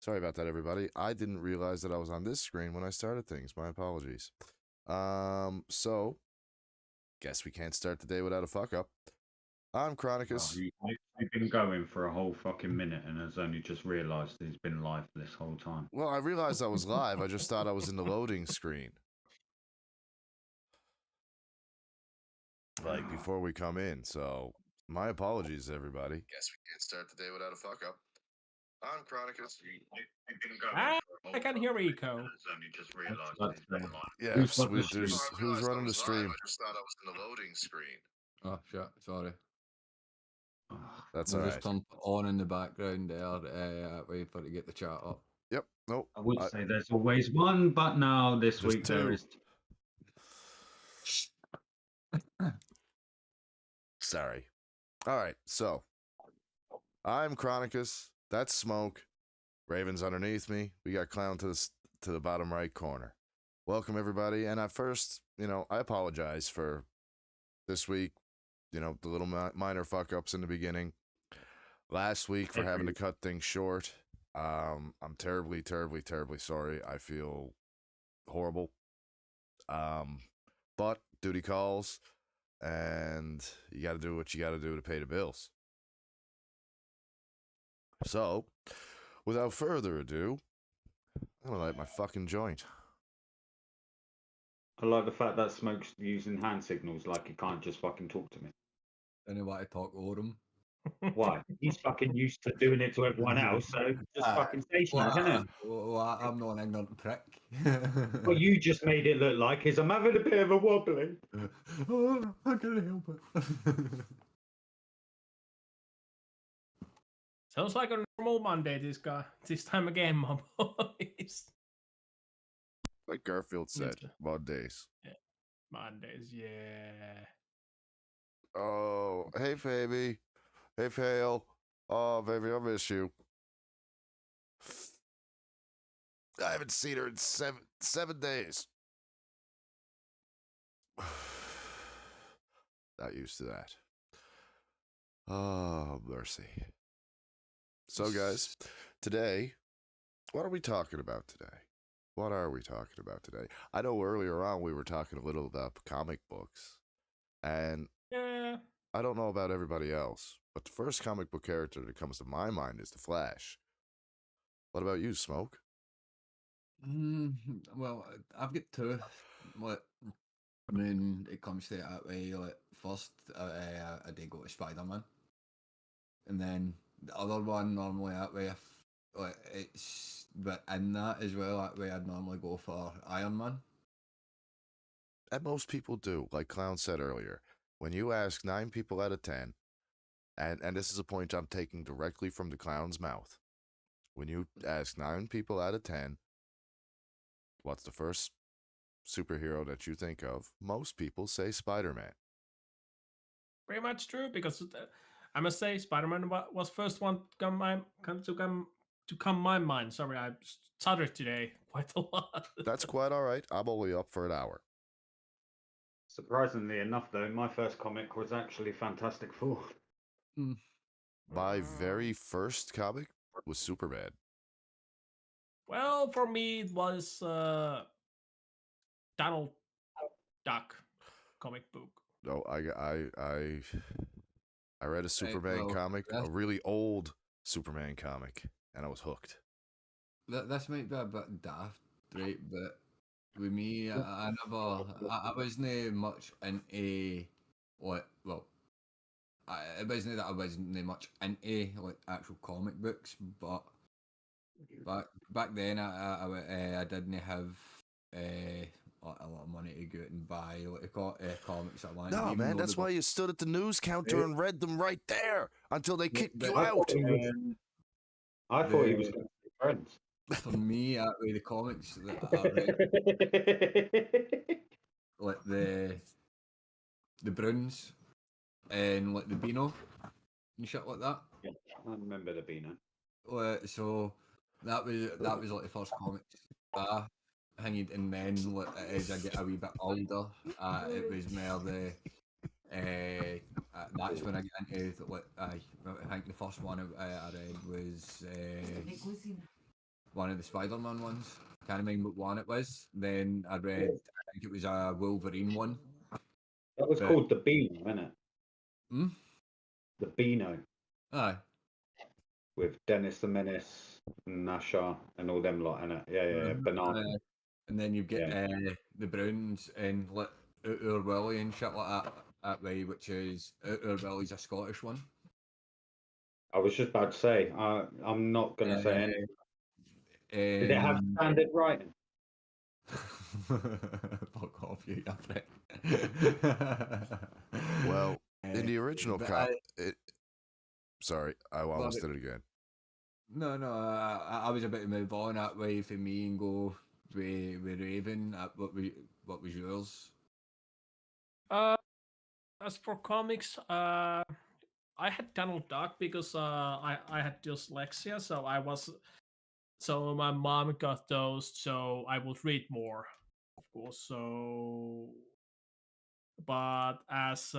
Sorry about that, everybody. I didn't realize that I was on this screen when I started things. My apologies. So guess we can't start the day without a fuck up. I'm Oh, Chronicus. he's been going for a whole fucking minute and has only just realised he's been live this whole time. Well, I realized I was live. I just thought I was in the loading screen. Like before we come in. So my apologies, everybody. Guess we can't start the day without a fuck up. I'm Chronicus. I can hear Eco. Yeah, who's running the stream? I just thought I was in the loading screen. Oh shit, sorry. That's We'll all just right. turn on in the background there, wait for it to get the chat up. Yep. Nope. I would say there's always one, but now this There's week there two. is. Sorry. All right. So I'm Chronicus. That's Smoke. Raven's underneath me. We got Clown to the bottom right corner. Welcome everybody. And at first, I apologize for this week. The little minor fuck ups in the beginning. Last week for having to cut things short. I'm terribly, terribly, terribly sorry. I feel horrible. But duty calls, and you got to do what you got to do to pay the bills. So, without further ado, I'm gonna light my fucking joint. I like the fact that Smoke's using hand signals like he can't just fucking talk to me. Anybody talk over him? Why? He's fucking used to doing it to everyone else, so just fucking say something, isn't it? Well, I'm not an ignorant prick. What you just made it look like is I'm having a bit of a wobbly. Oh, I can't help it. Sounds like a normal Monday this time again, my boys. Like Garfield said, Mondays. Yeah. Mondays, yeah. Oh, hey, baby. Hey, Pale. Oh, baby, I miss you. I haven't seen her in seven days. Not used to that. Oh, mercy. So, guys, today, what are we talking about today? What are we talking about today? I know earlier on we were talking a little about comic books, and Yeah. I don't know about everybody else, but the first comic book character that comes to my mind is the Flash. What about you, Smoke? Well, I've got two. When it comes to it that way, first, I did go to Spider-Man, and then the other one normally that way, but in that as well, that way I'd normally go for Iron Man. And most people do, like Clown said earlier. When you ask 9 people out of 10, and this is a point I'm taking directly from the Clown's mouth. When you ask 9 people out of 10, what's the first superhero that you think of? Most people say Spider-Man. Pretty much true, because I must say Spider-Man was first one to come my mind. Sorry, I stuttered today quite a lot. That's quite all right. I'm only up for an hour. Surprisingly enough, though, my first comic was actually Fantastic Four. My very first comic was Superman. Well, for me, it was Donald Duck comic book. No, I read a Superman comic, a really old Superman comic, and I was hooked. This might be a bit daft, right? But with me, I wasn't much into it wasn't that I wasn't much into actual comic books, but back then I didn't have a lot of money to go out and buy comics I wanted. No, man, that's why you stood at the news counter and read them right there until they kicked you out. I thought he was going to be friends. For me, the comics that I read, the Bruins and the Beano and shit like that. Yeah, I remember the Beano. So that was the first comics I hanged, and then as I get a wee bit older, it was more that's when I get into I think the first one I read was one of the Spider-Man ones. Can't remember what one it was. Then I read, I think it was a Wolverine one. That was But- called the Beano, wasn't it? Hmm? The Beano Aye. with Dennis the Menace, Nasha, and all them lot in it. Yeah. Banana. And then you get the Browns and like Our Willie and shit like that way, which is Our Willie's a Scottish one. I was just about to say, I'm not going to say anything. Did it have standard writing? Fuck off, you prick. Well, in the original but sorry, I almost did it again. No, I was about to move on that way for me and go with Raven. What was yours? As for comics, I had Donald Duck because I had dyslexia, so my mom got those, so I would read more, of course. So, but as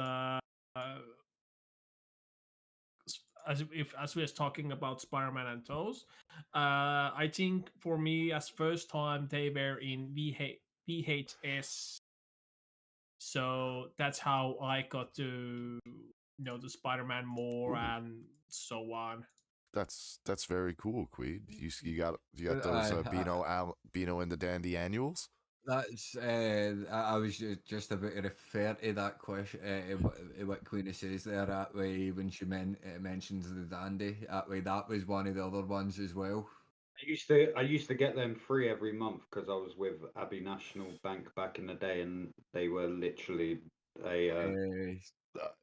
we was talking about Spider-Man and Toes, I think for me as first time they were in VHS, so that's how I got to know the Spider-Man more and so on. That's very cool, Queed. You got those Beano and the Dandy annuals. That's I was just about to refer to that question. What Queenie says there that way when she mentions the dandy. That way, that was one of the other ones as well. I used to get them free every month because I was with Abbey National Bank back in the day, and they were literally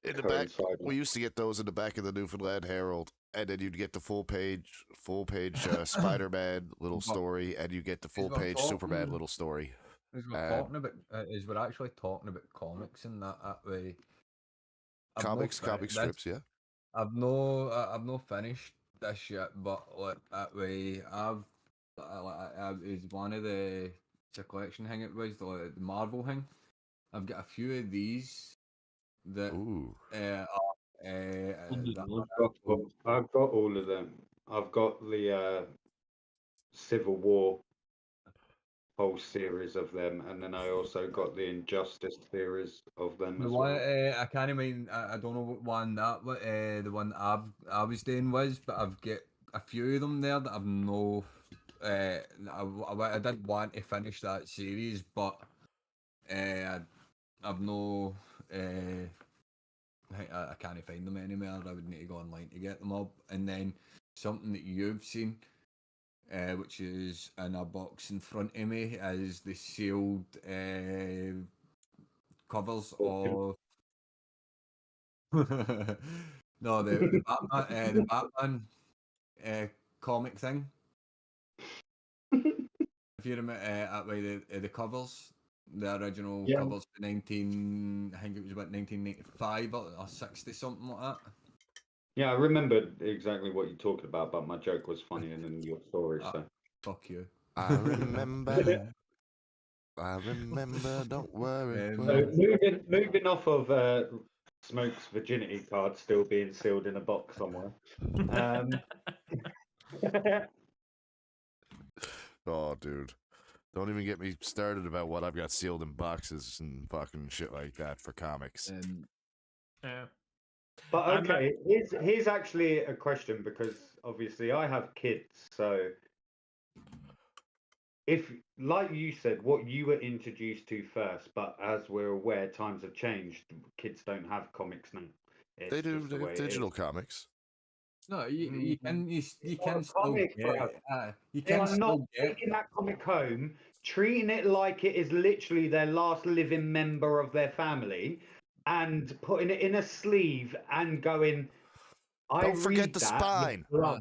In the back, we used to get those in the back of the Newfoundland Herald, and then you'd get the full page Spider-Man little story, and you get the full page Superman little story. As we're talking about, is we're actually talking about comics in that way. Comic strips, yeah. I've no finished this yet, but like that way, it's one of the collection thing. It was the Marvel thing. I've got a few of these that I've got all of them. I've got the Civil War whole series of them, and then I also got the Injustice series of them as well. I can't even. I don't know what one the one that I was doing was, but I've got a few of them there that I've no. I did want to finish that series, but I've no. I can't find them anywhere. I would need to go online to get them up. And then something that you've seen, which is in a box in front of me, is the sealed covers of. No, the Batman comic thing. If you remember that way, the covers. The original covers for I think it was about 1995 or 60, something like that. Yeah, I remember exactly what you're talking about, but my joke was funnier than your story, so. Fuck you. I remember. Don't worry. So moving off of Smoke's virginity card still being sealed in a box somewhere. Oh, dude. Don't even get me started about what I've got sealed in boxes and fucking shit like that for comics. Yeah. But okay, here's actually a question, because obviously I have kids, so if, like you said, what you were introduced to first, but as we're aware, times have changed. Kids don't have comics now. They do. They have digital comics. No, you can still comic, get. You They can are still not get. taking that comic home, treating it like it is literally their last living member of their family, and putting it in a sleeve and going. Don't forget the spine. Right.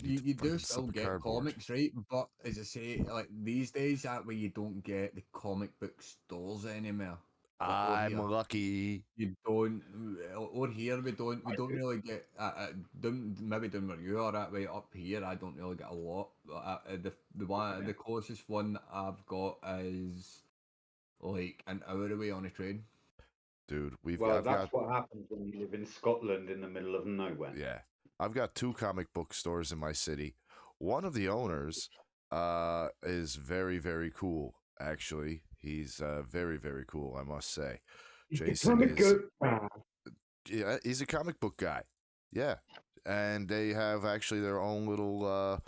You do still get comics, right? But as I say, like these days, that way you don't get the comic book stores anymore. I'm lucky. You don't. Or here we don't really get. Maybe down where you are that way up here. I don't really get a lot. The closest one I've got is like an hour away on a train. Dude, that's what happens when you live in Scotland in the middle of nowhere. Yeah, I've got 2 comic book stores in my city. One of the owners is very, very cool. Actually, he's very, very cool. I must say, Jason is. Yeah, he's a comic book guy. Yeah, and they have actually their own little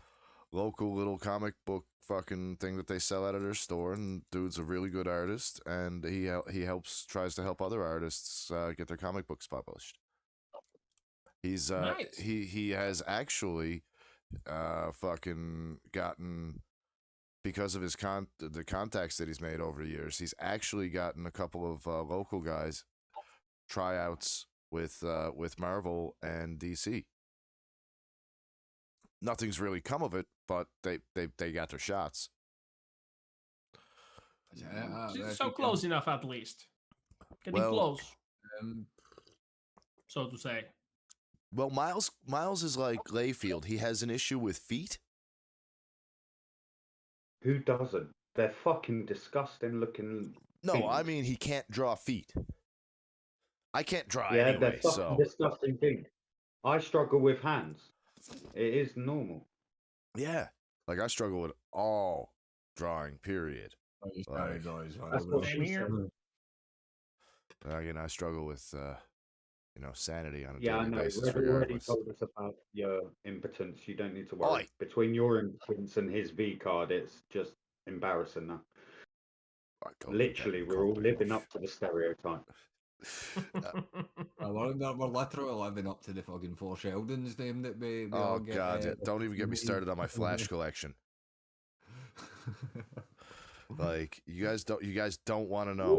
local little comic book fucking thing that they sell out of their store. And dude's a really good artist, and he tries to help other artists get their comic books published. He's Nice. he has actually fucking gotten, because of his the contacts that he's made over the years, he's actually gotten a couple of local guys tryouts with Marvel and DC. Nothing's really come of it, but they got their shots. So close enough, at least. Getting Well, close, so to say. Well, Miles is like Layfield. He has an issue with feet. Who doesn't? They're fucking disgusting looking. No, I things. mean he can't draw feet. I can't draw Yeah, anyway, they're fucking so disgusting things. I struggle with hands. It is normal. yeah. Like I struggle with all drawing. Period. Like, That's what Same she here. said. again, I struggle with sanity on a Yeah, I daily know. basis. We've already Regardless. told us about your impotence. You don't need to worry. Oi. Between your impotence and his V card, it's just embarrassing now. I told you that Literally, in we're all cold living enough. up to the stereotype. We're literally living up to the fucking Four Sheldon's name that we all Oh get. god, yeah, don't even get me started on my Flash collection. Like you guys don't want to know.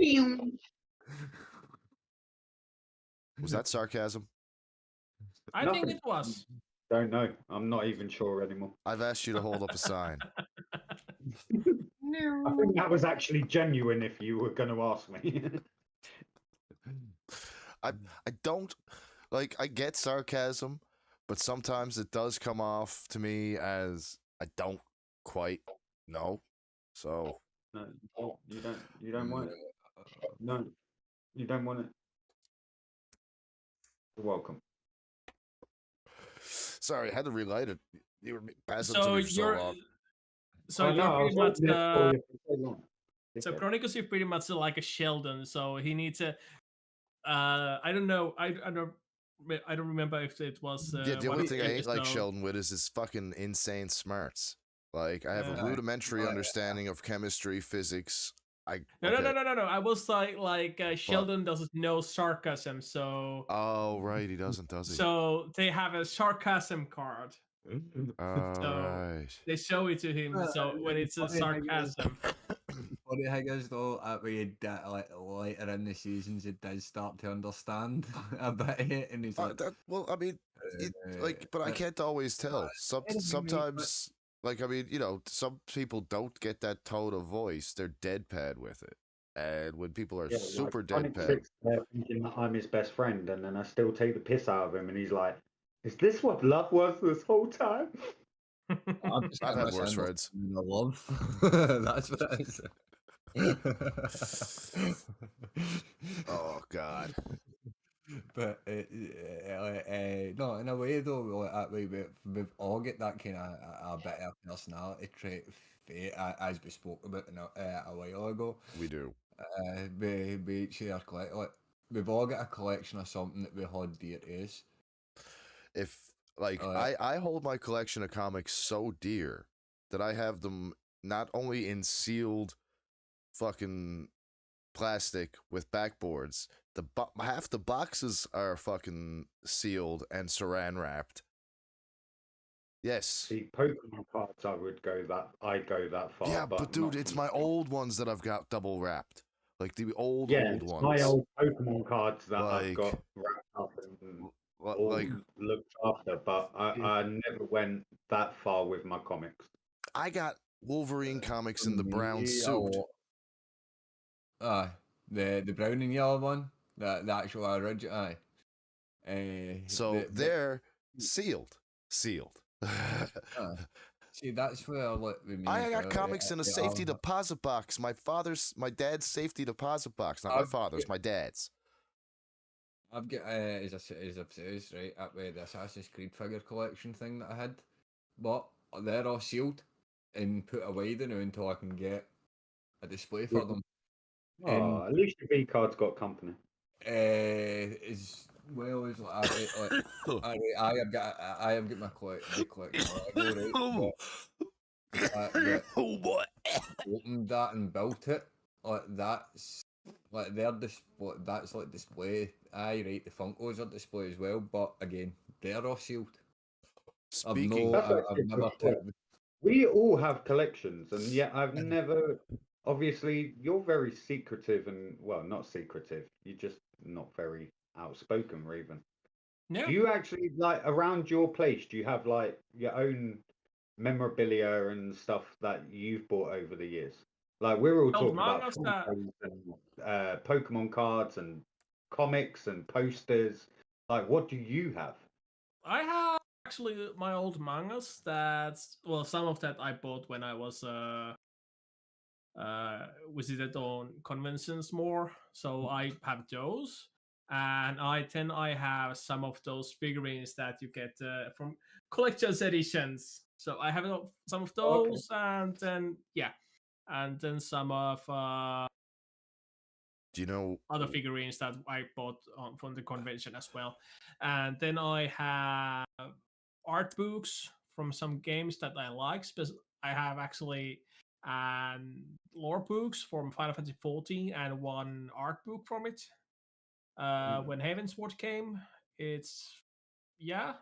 Was that sarcasm? I think Nothing. it was. Don't know. I'm not even sure anymore. I've asked you to hold up a sign. I think that was actually genuine if you were going to ask me. I don't like, I get sarcasm, but sometimes it does come off to me as I don't quite know. So No, you don't want it. No, you don't want it. You're welcome. sorry, I had to relight it. You were passing So to me for so you're long. so I know, I you're was pretty much holding it for you for so long. so Dickhead. Chronicles is pretty much like a Sheldon. So he needs a I don't know. I don't remember if it was Yeah, the one only of thing the I ain't like episode- Sheldon with is his fucking insane smarts. Like I have a Yeah. rudimentary Yeah. understanding of chemistry, physics. No, okay. no. I will say like Sheldon doesn't know sarcasm, so Oh right, he doesn't, does he? so they have a sarcasm card. All so- right. They show it to him. So when it's a funny thing is- sarcasm, Funny thing is though, later in the seasons, he does start to understand a bit of it, and he's like, Well, I mean, but I can't always tell. Sometimes, like, I mean, some people don't get that tone of voice. They're deadpan with it. And when people are Yeah, super Sonic deadpan, sits there thinking that I'm his best friend, and then I still take the piss out of him, and he's like, "Is this what love was this whole time?" I've had worse friends. Love. That's what it is. Oh God. But no, in a way though, we've all got that kind of a bit of personality trait, as we spoke about a while ago. We do. We each share we've all got a collection of something that we hold dear to us. If like I hold my collection of comics so dear that I have them not only in sealed fucking plastic with backboards. Half the boxes are fucking sealed and saran wrapped. Yes. See, Pokemon cards, I go that far. Yeah, but dude, not it's from my Pokemon. old ones that I've got double wrapped. Like the old It's ones. my old Pokemon cards that I've Like- got wrapped up and all Like looked after, but I never went that far with my comics. I got Wolverine comics in the brown suit. The brown and yellow one, the actual original. So they're sealed. See, that's where I got comics in a safety deposit box. My dad's safety deposit box. Not my father's, my dad's. I've got as I've said, right, up with the Assassin's Creed figure collection thing that I had, but they're all sealed and put away now until I can get a display for them. Oh, at least your V card's got company. As well as I have got my the collection right, but the fact that Oh boy. opened that and built it, like that's like their display. That's like display. Aye, right. The Funkos are display as well, but again, they're all sealed. Speaking, That's I've actually never pretty took. We all have collections, and yet I've never. Obviously, you're very secretive, and well, not secretive. You're just not very outspoken, Raven. Yeah. Do you actually like around your place? Do you have like your own memorabilia and stuff that you've bought over the years? Like we're all talking Among about Us that Funkos and Pokemon cards and comics and posters. Like, what do you have? I have actually my old mangas. That's well, some of that I bought when I was visited on conventions more. So I have those, and I have some of those figurines that you get from collector's editions. So I have some of Okay. those, and then and then some of do you know? other figurines that I bought from the convention as well. And then I have art books from some games that I like. I have actually lore books from Final Fantasy 14 and one art book from it. When Heavensward came, it's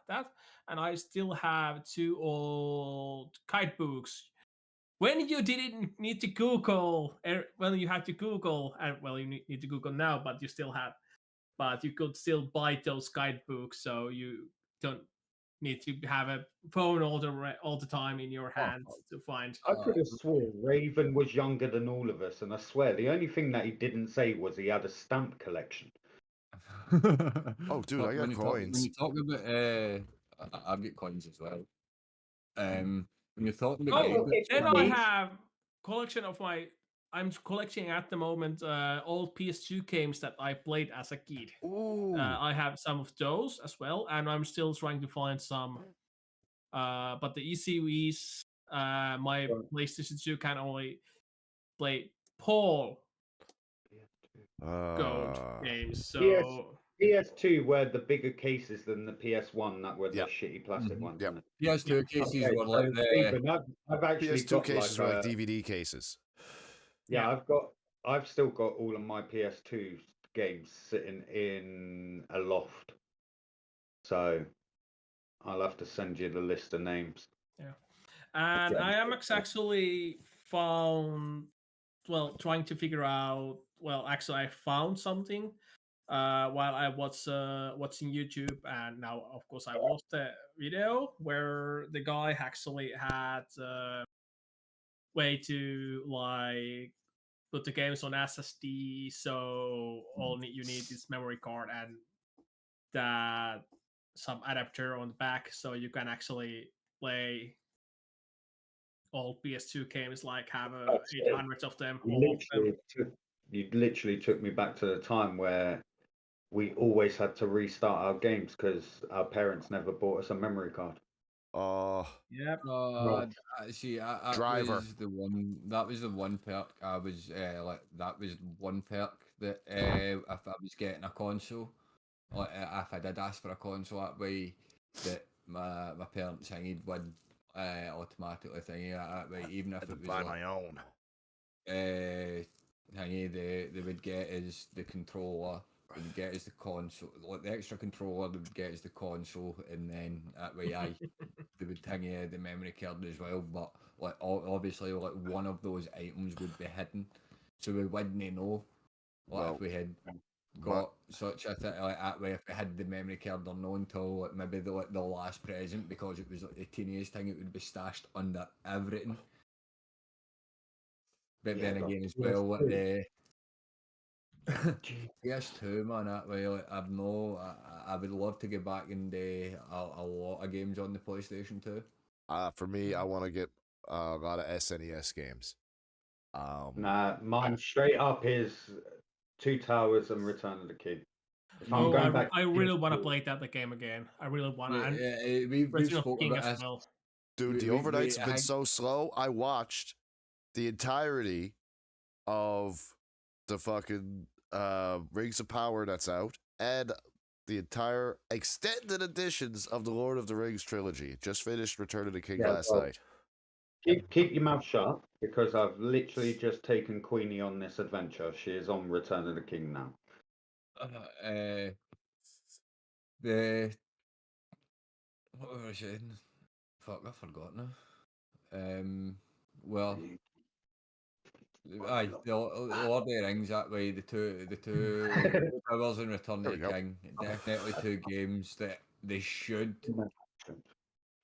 that. And I still have two old kite books when you didn't need to Google, well, you had to Google, and well, you need to Google now, but you still have, but you could still buy those guidebooks, so you don't need to have a phone all the time in your hand to find. I could have sworn Raven was younger than all of us, and I swear the only thing that he didn't say was he had a stamp collection. Oh, dude, I got When you coins. talk about, I've got coins as well. When you're talking about Oh, okay, then I please. have collection of I'm collecting at the moment old PS2 games that I played as a kid. Ooh. I have some of those as well, and I'm still trying to find some. But the ECVs, my PlayStation 2 can only play Paul Gold games. So PS2 were the bigger cases than the PS1 that were the Yep. shitty plastic ones. Yep. Wasn't it? PS2 cases Okay, were so like the Raven, I've actually PS2 got cases like were like DVD cases. yeah, I've still got all of my PS2 games sitting in a loft. So I'll have to send you the list of names. yeah, and Yeah. I am actually found trying to figure out. Well, actually, I found something while I was watching YouTube, and now, of course, I watched the video where the guy actually had way to like put the games on SSD, so all you need is memory card and that some adapter on the back, so you can actually play all PS2 games, like have 800 of them. You literally took me back to the time where we always had to restart our games because our parents never bought us a memory card. Yep. see, Driver. was the one. That was the one perk. I was like, that was one perk that if I was getting a console, like if I did ask for a console that way, that my parents thingy would automatically thingy that way, even if I had to it was buy like, my own. thingy they would get is the controller. They would get is the console, like the extra controller. They would get is the console, and then that way they would thingy the memory card as well. But like obviously, like one of those items would be hidden, so we wouldn't know. Like Well, if we had got such a thing like that way, if we had the memory card or no, until like maybe the last present, because it was like the teeniest thing, it would be stashed under everything. But then again, as well, like the PS2, man, that way, like, I would love to get back and a lot of games on the PlayStation 2. For me, I want to get a lot of SNES games. Nah, mine straight up is Two Towers and Return of the King. If I'm Oh, going back, I to really want to PS2, play that game again. I really want to. Yeah, And we've Resident Evil spoken King about as this. well. Dude, the we- overnights have I been think- so slow. I watched the entirety of the fucking Rings of Power that's out and the entire extended editions of the Lord of the Rings trilogy. Just finished Return of the King Yeah, last well, night. keep your mouth shut because I've literally just taken Queenie on this adventure. She is on Return of the King now. The what was I saying? Fuck, I forgot now. Well, aye, the Lord of the Rings that way. The two Powers and Return There of we the go. King. Definitely two games that they should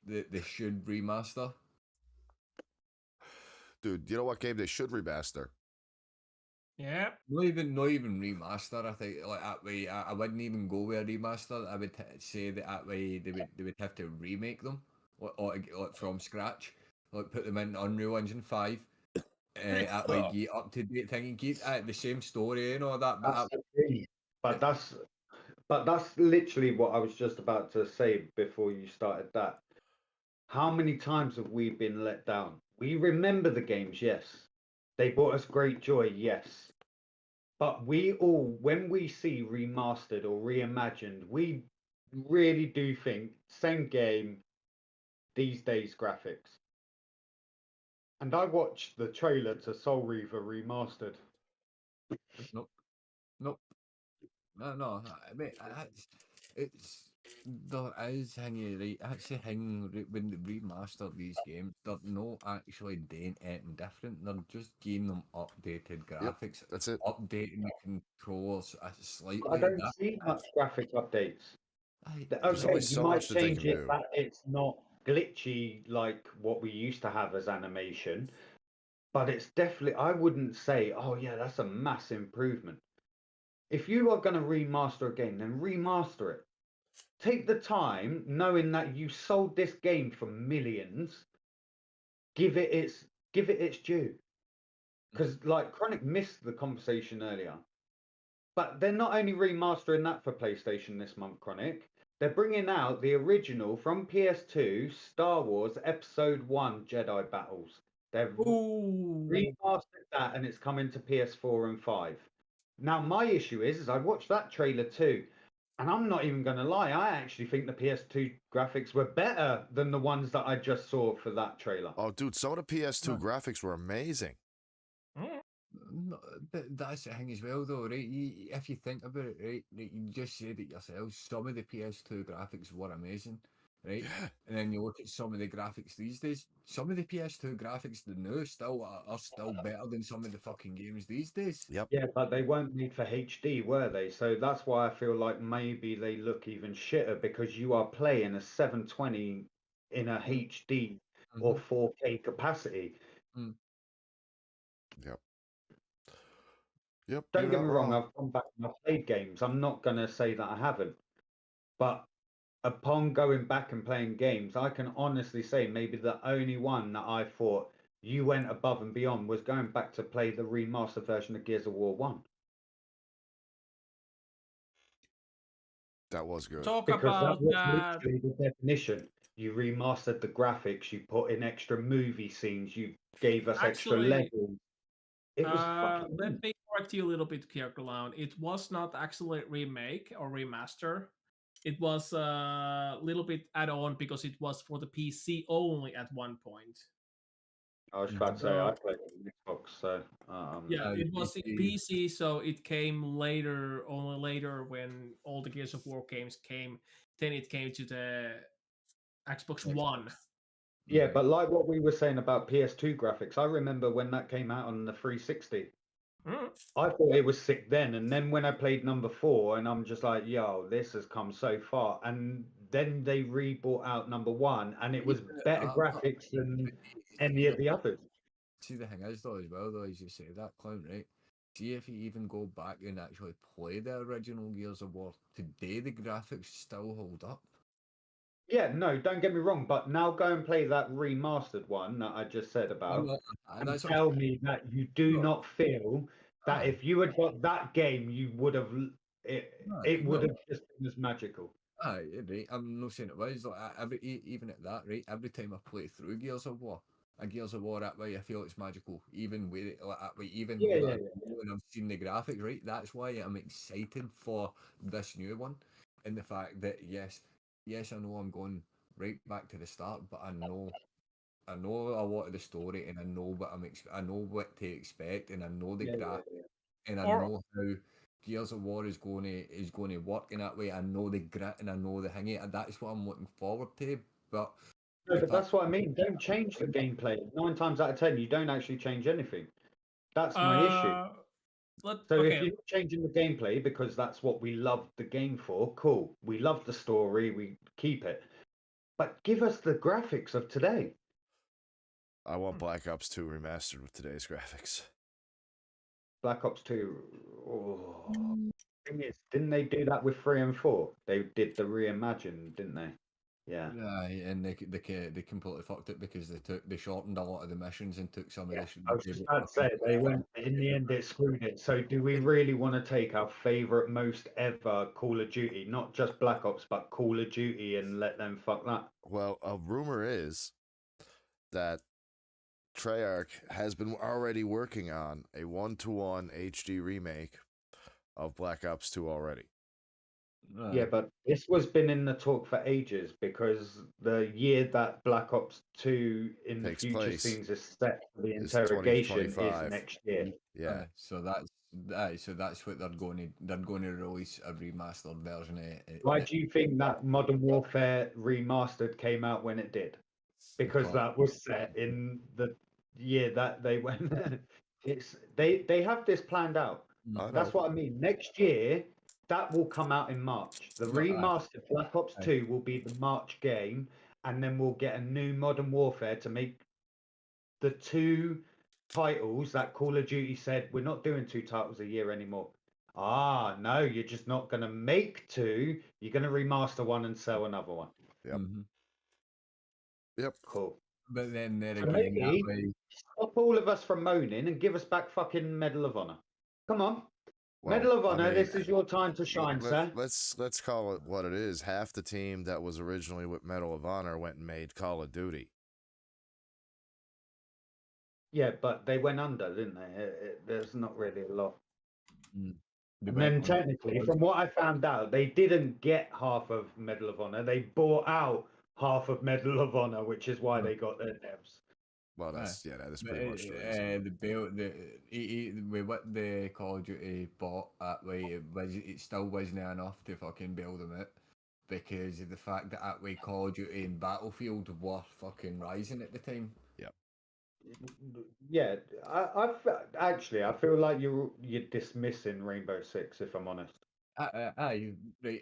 remaster. Dude, you know what game they should remaster? Yeah. Not even remaster. I think like that way. I wouldn't even go with a remaster. I would say that way they would have to remake them like from scratch. Like put them in Unreal Engine 5. That way get up to date thing and keep the same story and all that. But That's the thing. But that's literally what I was just about to say before you started that. How many times have we been let down? We remember the games, yes. They brought us great joy, yes. But we all, when we see remastered or reimagined, we really do think same game, these days graphics. And I watched the trailer to Soul Reaver remastered. nope. No. I mean, it's there is hanging right. That's the thing when they remaster these games, they're not actually doing anything different. They're just giving them updated graphics, That's it. updating the controllers slightly. I don't see much graphic updates. There's Okay, only you so might much that they change can it, do. but it's not glitchy like what we used to have as animation. But it's definitely, I wouldn't say, oh yeah, that's a mass improvement. If you are going to remaster a game, then remaster it. Take the time, knowing that you sold this game for millions. Give it its due. Because like Chronic missed the conversation earlier, but they're not only remastering that for PlayStation this month, Chronic. They're bringing out the original from PS2 Star Wars Episode 1 Jedi Battles. They've Ooh. remastered that and it's coming to PS4 and 5. Now, my issue is I watched that trailer too, and I'm not even going to lie, I actually think the PS2 graphics were better than the ones that I just saw for that trailer. Oh, dude, some of the PS2 graphics were amazing. Mm. No, but that's the thing as well, though, right? If you think about it, right, you just said it yourself. Some of the PS2 graphics were amazing, right? Yeah. And then you look at some of the graphics these days. Some of the PS2 graphics, the new, are still better than some of the fucking games these days. Yep. Yeah, but they weren't made for HD, were they? So that's why I feel like maybe they look even shitter because you are playing a 720 in a HD or 4K capacity. Yep. Yep. Don't you're get me not wrong, I've gone back and I've played games. I'm not going to say that I haven't. But upon going back and playing games, I can honestly say maybe the only one that I thought you went above and beyond was going back to play the remastered version of Gears of War 1. That was good. Talk Because about that was that. literally the definition. You remastered the graphics, you put in extra movie scenes, you gave us extra Actually, levels. It was fucking let me correct you a little bit, Clown. It was not actually a remake or remaster. It was a little bit add-on because it was for the PC only at one point. I was about to say I played on Xbox, so Yeah, the it was in PC, so it came later, only later when all the Gears of War games came. Then it came to the Xbox One. yeah, but like what we were saying about PS2 graphics, I remember when that came out on the 360. Mm. I thought it was sick then, and then when I played number 4, and I'm just like, yo, this has come so far. And then they re-brought out number 1, and it was better graphics than any of the others. See, the thing is, though, as well, though, as you say, that Clown, right? See, if you even go back and actually play the original Gears of War, today the graphics still hold up. Yeah, no, don't get me wrong, but now go and play that remastered one that I just said about, and tell me that you do not feel that if you had got that game, you would have it would no. have just been as magical. Aye, right. I'm not saying it was. Like, even at that, right? Every time I play through Gears of War, that way, I feel it's magical. Even with it like that way, even Yeah, with yeah, when I've seen the graphics, right? That's why I'm excited for this new one, and the fact that yes, I know I'm going right back to the start, but I know a lot of the story, and I know what I know what to expect, and I know the yeah, and I Or know how Gears of War is going to work in that way. I know the grit and I know the thingy, and that's what I'm looking forward to. But No, the but fact, that's what I mean. Don't change the gameplay. 9 times out of 10, you don't actually change anything. That's my issue. So if okay. you're not changing the gameplay because that's what we love the game for, cool. We love the story, we keep it. But give us the graphics of today. I want Black Ops 2 remastered with today's graphics. Black Ops 2. Oh. Thing is, didn't they do that with 3 and 4? They did the reimagined, didn't they? Yeah. and they completely fucked it because they shortened a lot of the missions and took some Yeah, of the. I was just about to say they went in the end it screwed it. So do we really want to take our favorite most ever Call of Duty, not just Black Ops, but Call of Duty, and let them fuck that? Well, a rumor is that Treyarch has been already working on a 1-to-1 HD remake of Black Ops 2 already. Yeah, but this was been in the talk for ages because the year that Black Ops 2 in the Takes future place scenes is set for the is interrogation is 2025. next year. Yeah. So that's what they're going to release a remastered version of it. Why do you think that Modern Warfare Remastered came out when it did? Because that was set in the year that they went. They have this planned out. I know. That's what I mean. Next year, that will come out in March. The No, aye. remastered Black Ops Aye. 2 will be the March game, and then we'll get a new Modern Warfare to make the two titles that Call of Duty said we're not doing 2 titles a year anymore. Ah, no, you're just not going to make 2. You're going to remaster one and sell another one. Yep. Mhm. Yep. Cool. But then there So again, that maybe way, stop all of us from moaning and give us back fucking Medal of Honor. Come on. Well, Medal of I Honor, mean, this is your time to shine, sir. Let's call it what it is. Half the team that was originally with Medal of Honor went and made Call of Duty. Yeah, but they went under, didn't they? There's not really a lot. they And went then on- technically, from what I found out, they didn't get half of Medal of Honor. They bought out half of Medal of Honor, which is why they got their devs. Well, that's that's But, pretty much the reason. the bill, with what the Call of Duty bought that way, it still wasn't enough to fucking bail them out because of the fact that way Call of Duty and Battlefield were fucking rising at the time. Yeah, I feel like you're dismissing Rainbow Six, if I'm honest. Aye, right.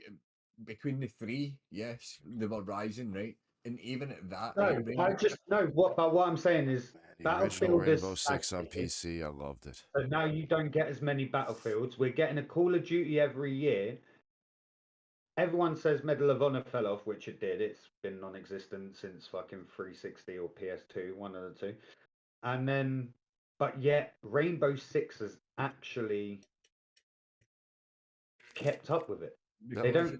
Between the three, yes, they were rising, right? And even at that, No, right, I just no. What I'm saying is The original Battlefield is Rainbow Six on stagnated. PC, I loved it. So now you don't get as many Battlefields. We're getting a Call of Duty every year. Everyone says Medal of Honor fell off, which it did. It's been non-existent since fucking 360 or PS2, one of the two. And then, but yet Rainbow Six has actually kept up with it. They don't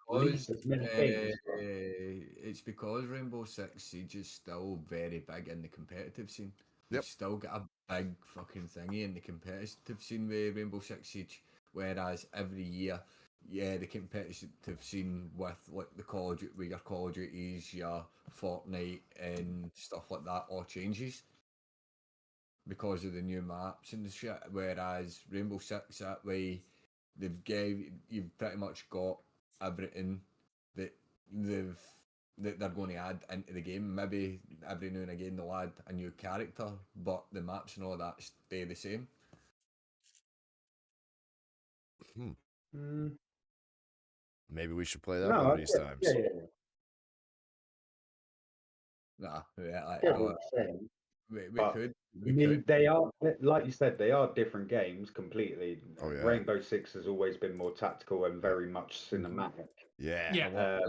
release as many games. It's because Rainbow Six Siege is still very big in the competitive scene. Yep. You've still got a big fucking thingy in the competitive scene with Rainbow Six Siege, whereas every year, the competitive scene with like the Call of Duty, with your Call of Duties, your Fortnite and stuff like that all changes because of the new maps and the shit. Whereas Rainbow Six that way, you've pretty much got everything that they're going to add into the game. Maybe every now and again they'll add a new character, but the maps and all that stay the same. Maybe we should play that No, one of these times. yeah. Nah, I get what you're saying. we But could. I mean, they are, like you said, they are different games completely. Oh, yeah. Rainbow Six has always been more tactical and very much cinematic. Yeah. Yeah.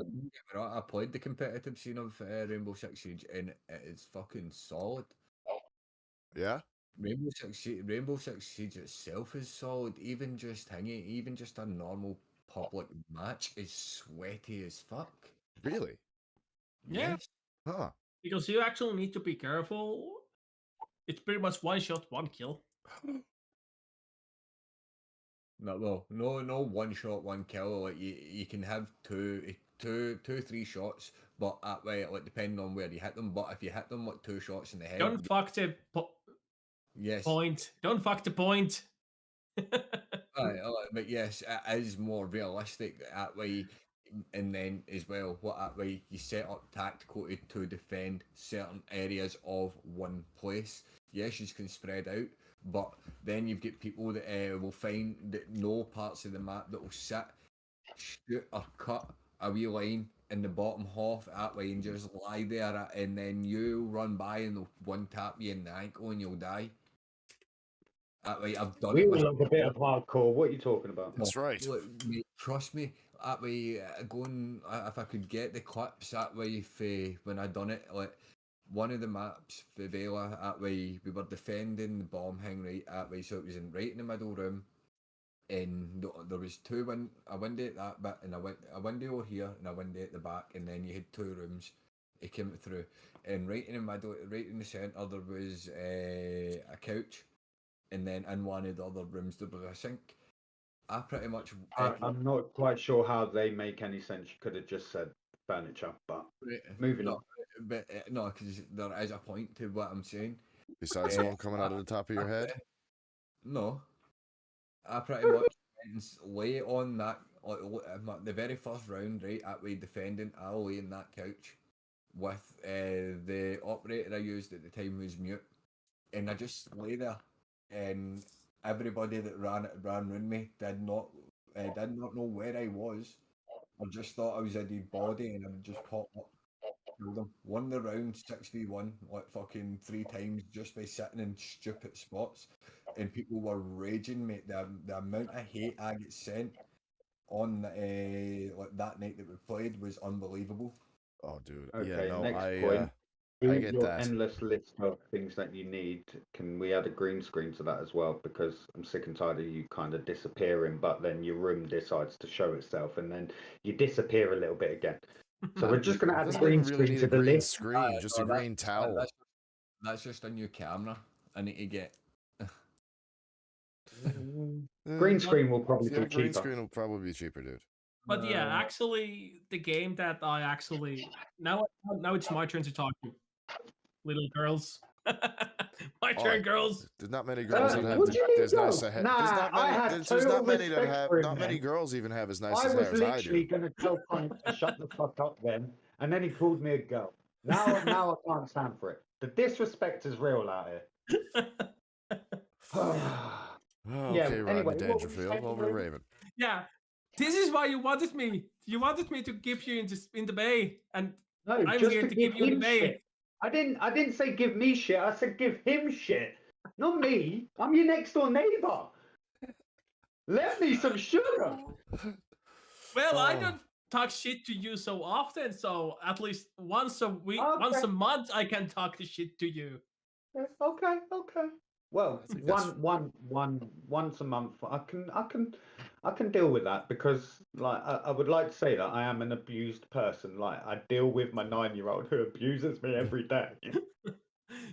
I played the competitive scene of Rainbow Six Siege and it is fucking solid. Yeah? Rainbow Six Siege itself is solid. Even just a normal public match is sweaty as fuck. Really? Yeah. Yes. Huh. Because you actually need to be careful. It's pretty much one shot, one kill. No one shot, one kill. Like you can have two, 3 shots, but that way, like depending on where you hit them. But if you hit them like 2 shots in the head, Don't fuck the yes, point. Don't fuck the point. but yes, it is more realistic that way. And then as well, what that way you set up tactical to defend certain areas of one place. Yes, you can spread out, but then you've got people that will find that no parts of the map that will sit, shoot or cut a wee line in the bottom half that way and just lie there, and then you run by and they'll one tap you in the ankle and you'll die. That way, I've done We it all with love a bit of hardcore. What are you talking about? That's right. Look, mate, trust me. That way, going if I could get the clips that way, when I done it, like one of the maps, Favela, that way we were defending the bomb hang right that way, so it was right in the middle room, and there was a window at that bit, and a window over here, and a window at the back, and then you had 2 rooms. It came through, and right in the middle, right in the centre, there was a couch, and then in one of the other rooms there was a sink. I pretty much. I'm not quite sure how they make any sense. You could have just said furniture, but moving on. But no, because there is a point to what I'm saying. Besides the one coming out of the top of your head? No, I pretty much lay on that the very first round, right? That way defending, I'll lay in that couch with the operator I used at the time was mute, and I just lay there, and everybody that ran around me did not know where I was, or just thought I was a dead body, and I would just pop up, kill them. Won the round 6v1 like fucking 3 times just by sitting in stupid spots, and people were raging, mate. The amount of hate I get sent on like that night that we played was unbelievable. Oh, dude. Okay, Yeah, no, next point. I get your that. endless list of things that you need. Can we add a green screen to that as well? Because I'm sick and tired of you kind of disappearing, but then your room decides to show itself, and then you disappear a little bit again. So we're just going to add a Doesn't green even really screen need to a the green list. screen, just a green towel. That's just a new camera I need to get. Green screen will probably Yeah, be green cheaper. screen will probably be cheaper, dude. But yeah, actually, the game that I actually now it's my turn to talk to little girls. My turn, girls. There's not many girls that have. what do you mean, There's nice girls? hair. Nah, There's not I many. had There's not total many that respect have. for him Not many then. girls even have as nice I as was hair as I literally do. going to tell Connie to shut the fuck up then, and then he called me a girl. Now I can't stand for it. The disrespect is real out here. Yeah, Okay, Rodney anyway, what were you Dangerfield saying, over Raven? Raven. Yeah, this is why you wanted me. You wanted me to give you in the bay, and No, I'm just here to to give give you the him bay. shit. I didn't say give me shit. I said give him shit. Not me. I'm your next door neighbor. Let me some sugar. Well, I Oh. don't talk shit to you so often, so at least once a week, Okay. once a month, I can talk the shit to you. Okay. Well, I think that's- once a month, I can deal with that because, like, I would like to say that I am an abused person. Like, I deal with my 9-year-old who abuses me every day.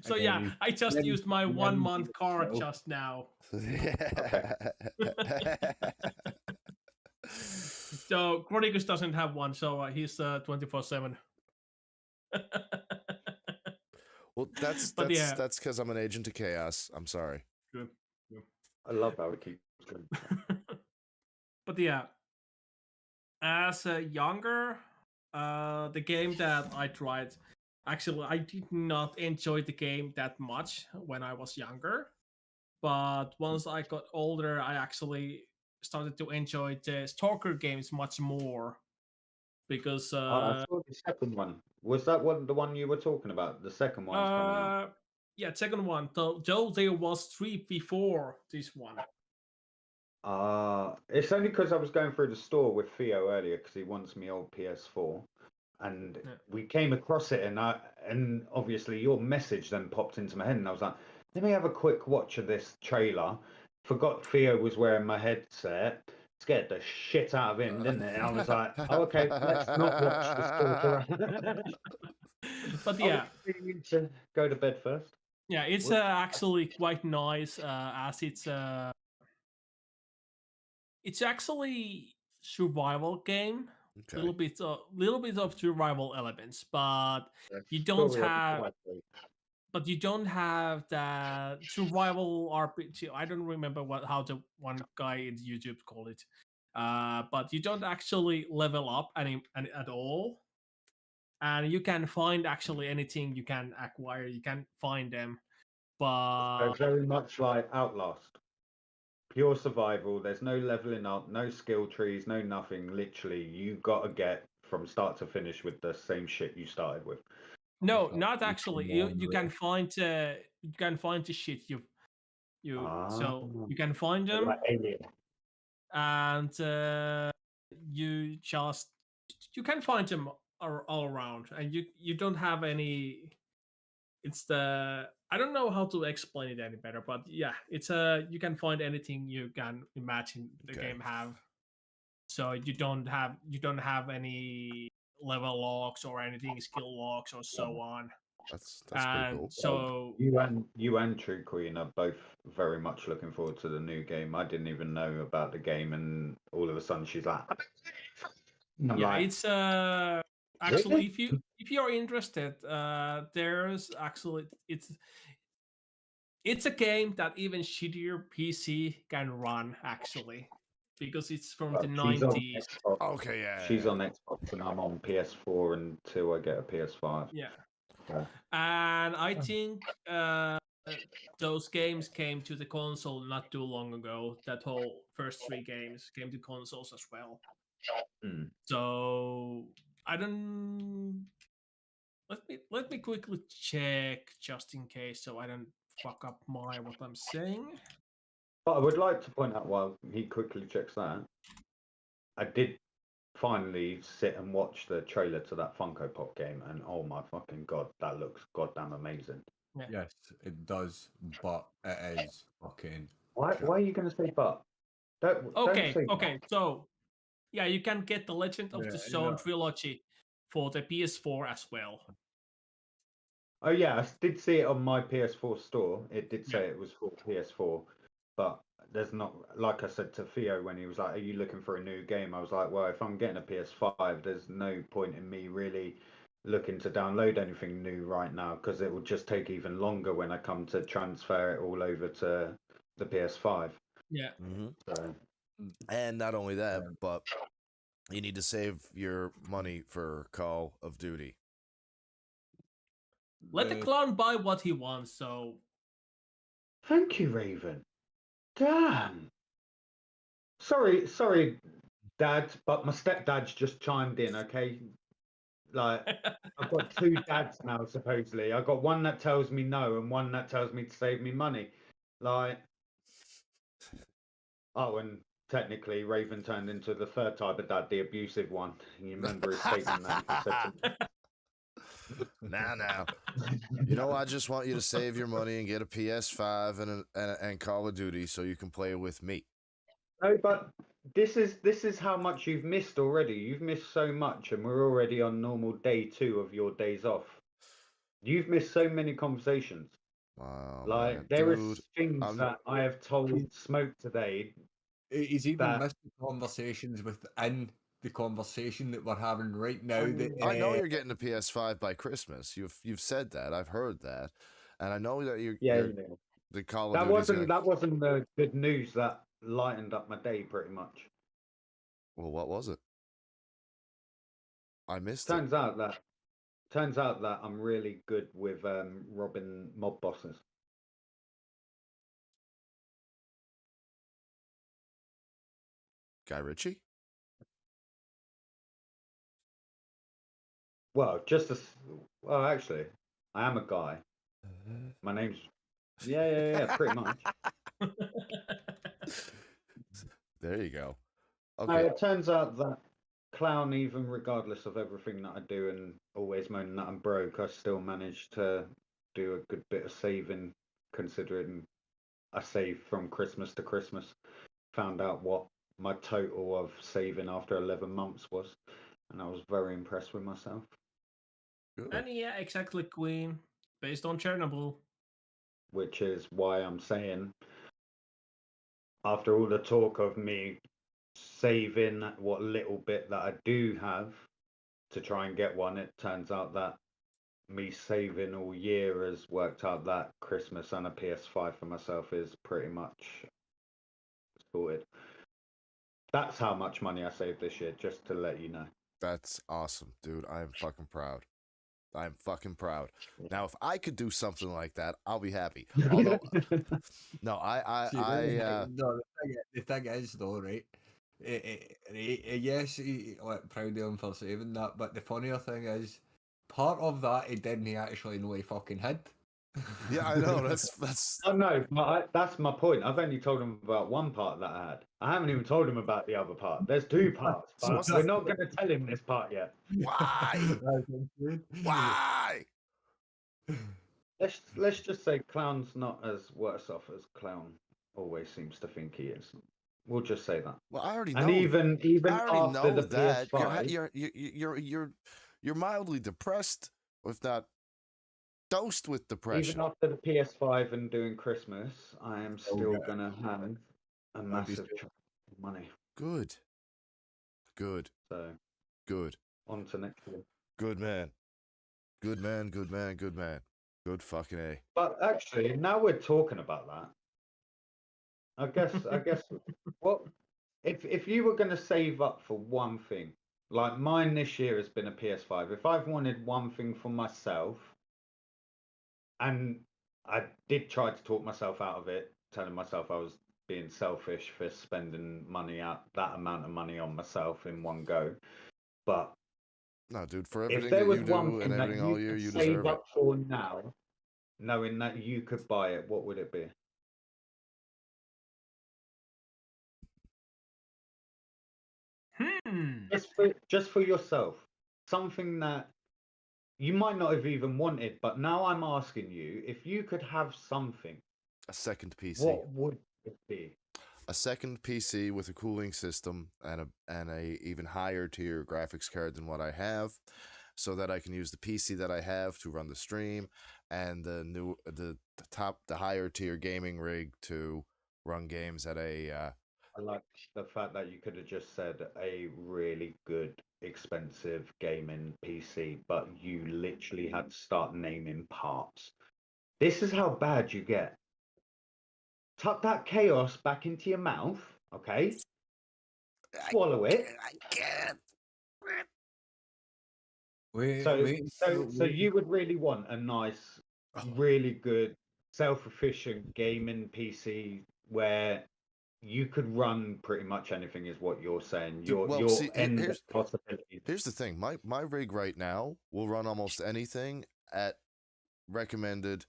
So Okay, yeah, I just then- used my then 1 month you card know. just now. So Chronicus doesn't have one, so he's 24/7. Well, that's But yeah. that's because I'm an agent of chaos. I'm sorry. I love how it keeps going. But yeah, as a younger, the game that I tried, actually, I did not enjoy the game that much when I was younger. But once I got older, I actually started to enjoy the Stalker games much more because I saw the second one. Was that the one you were talking about? The second one's coming out. yeah, second one. Though there was 3 before this one. It's only because I was going through the store with Theo earlier because he wants me old PS4, and Yeah. we came across it, and obviously your message then popped into my head, and I was like, let me have a quick watch of this trailer. Forgot Theo was wearing my headset. Scared the shit out of him, didn't it? I was like, oh, okay, let's not watch the slaughter. But I yeah, was need to go to bed first. yeah, it's What- actually quite nice as it's actually survival game. Okay. Little bit of survival elements, but the you don't story of have my life. but you don't have that survival RPG. I don't remember how the one guy in YouTube called it. But you don't actually level up any at all, and you can find actually anything you can acquire. You can find them, So but very much like Outlast. Pure survival. There's no leveling up, no skill trees, no nothing. Literally, you got to get from start to finish with the same shit you started with. no, It's not you actually. can You wander can it. find the shit so Ah, you can find them, like Alien. and you just you can find them all around, and you don't have any. It's the I don't know how to explain it any better, but yeah, it's you can find anything you can imagine the Okay. game have. So you don't have any level locks or anything, skill locks or so on. That's pretty And cool. so You and True Queen are both very much looking forward to the new game. I didn't even know about the game, and all of a sudden she's like, and I'm yeah, like, it's actually if you're interested, there's actually it's a game that even shittier PC can run actually, because it's from the she's on 90s. Xbox. Okay, yeah. She's on Xbox, and I'm on PS4 until I get a PS5. Yeah. Yeah. And I think those games came to the console not too long ago. That whole first 3 games came to consoles as well. Hmm. So I don't. Let me quickly check just in case, so I don't fuck up what I'm saying. But I would like to point out while he quickly checks that, I did finally sit and watch the trailer to that Funko Pop game, and oh my fucking god, that looks goddamn amazing. Yes, it does, but it is fucking. Why are you going to say but? Don't say Okay. So yeah, you can get the Legend of the Yeah, Zone no. trilogy for the PS4 as well. Oh yeah, I did see it on my PS4 store. It did say Yeah. it was for PS4, but there's not. Like I said to Theo when he was like, "Are you looking for a new game?" I was like, "Well, if I'm getting a PS5, there's no point in me really looking to download anything new right now because it will just take even longer when I come to transfer it all over to the PS5." Yeah. Hmm. So And not only that, Yeah. but you need to save your money for Call of Duty. Let the clown buy what he wants. So thank you, Raven. Damn. Sorry, Dad, but my stepdad's just chimed in. Okay, like I've got 2 dads now. Supposedly, I've got one that tells me no and one that tells me to save me money. Like, oh, and technically, Raven turned into the 3rd type of dad, the abusive one. You remember his statement that he said to me. Now. You know, I just want you to save your money and get a PS5 and Call of Duty so you can play with me. No, but this is how much you've missed already. You've missed so much, and we're already on normal day 2 of your days off. You've missed so many conversations. Wow, Like man. there Dude, is things I'm- that I have told Smoke today. He's even that- missed the conversations within the conversation that we're having right now. That I know you're getting a PS5 by Christmas. You've said that. I've heard that, and I know that you're you know, the Call of that Duty's wasn't the good news that lightened up my day pretty much. Well, what was it? I missed it. Turns out that I'm really good with robbing mob bosses. Guy Ritchie? Well, well, actually, I am a guy. My name's yeah, pretty much. There you go. No, Okay. it turns out that Clown, even regardless of everything that I do and always moaning that I'm broke, I still manage to do a good bit of saving considering I saved from Christmas to Christmas. Found out what my total of saving after 11 months was, and I was very impressed with myself. Good. And yeah, exactly, Queen. Based on Chernobyl. Which is why I'm saying, after all the talk of me saving what little bit that I do have to try and get one, it turns out that me saving all year has worked out that Christmas and a PS5 for myself is pretty much sorted. That's how much money I saved this year, just to let you know. That's awesome, dude. I am fucking proud. I'm fucking proud. Now, if I could do something like that, I'll be happy. Although, no, See, no, the thing is though, right? Yes, like, proud of him for saving that, but the funnier thing is, part of that he didn't actually know he fucking had. yeah, I know. That's Oh no, that's my point. I've only told him about one part that I had. I haven't even told him about the other part. There's two parts, So but what's we're not going to tell him this part yet. why? Why? Let's just say Clown's not as worse off as Clown always seems to think he is. We'll just say that. Well, I already know. And even I already after know the that PS5, you're mildly depressed, if not dosed with depression. even after the PS5 and doing Christmas, I am still yeah. gonna have a massive still- chunk of money. Good. Good. So Good. on to next year. Good man. Good man. Good man. Good man. Good fucking A. But actually, now we're talking about that. I guess what if you were going to save up for one thing, like mine this year has been a PS5. If I've wanted one thing for myself, and I did try to talk myself out of it, telling myself I was being selfish for spending money out that amount of money on myself in one go, but No, dude, for if everything there that was you one do thing and that everything all year, could you save deserve it. up for now, knowing that you could buy it, what would it be? Just for yourself, something that you might not have even wanted, but now I'm asking you, if you could have something, A second PC. what would it be? A second PC with a cooling system and a even higher tier graphics card than what I have, so that I can use the PC that I have to run the stream, and the higher tier gaming rig to run games at a I like the fact that you could have just said a really good, expensive gaming PC, but you literally had to start naming parts. This is how bad you get. Tuck that chaos back into your mouth, okay? Swallow it. I can't. So you would really want a nice, really good, self-efficient gaming PC where you could run pretty much anything, is what you're saying. Your endless possibilities. Here's the thing. My rig right now will run almost anything at recommended,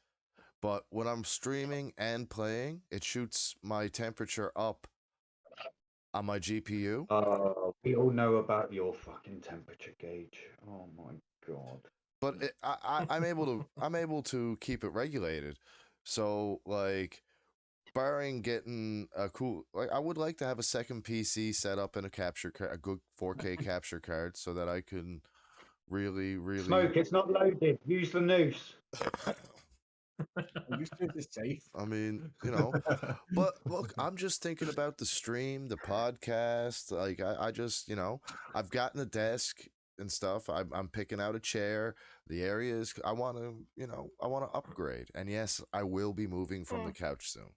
but when I'm streaming and playing, it shoots my temperature up on my GPU. We all know about your fucking temperature gauge. Oh my god. But I'm able to keep it regulated. So like, barring getting a cool, like, I would like to have a second PC set up in a good 4K capture card, so that I can really Smoke, it's not loaded. Use the noose. I mean, but look, I'm just thinking about the stream, the podcast. Like, I just, I've gotten a desk and stuff. I'm picking out a chair. The area is, I want to upgrade. And yes, I will be moving from the couch soon.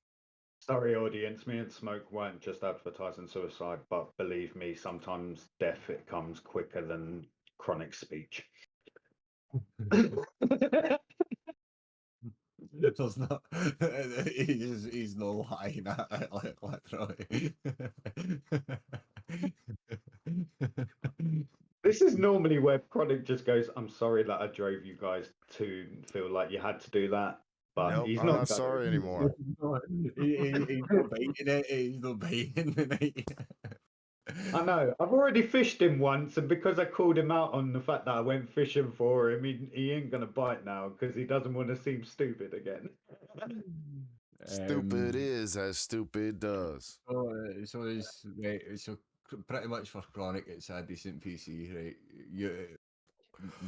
Sorry, audience. Me and Smoke weren't just advertising suicide, but believe me, sometimes death, it comes quicker than chronic speech. It does not. He's no lying. Literally. This is normally where Chronic just goes, I'm sorry that I drove you guys to feel like you had to do that. But Nope, he's I'm not not sorry anymore. He's not biting it. He's not biting it. I know. I've already fished him once, and because I called him out on the fact that I went fishing for him, he ain't going to bite now because he doesn't want to seem stupid again. Stupid is as stupid does. So it's right. So pretty much for Chronic, it's a decent PC, right?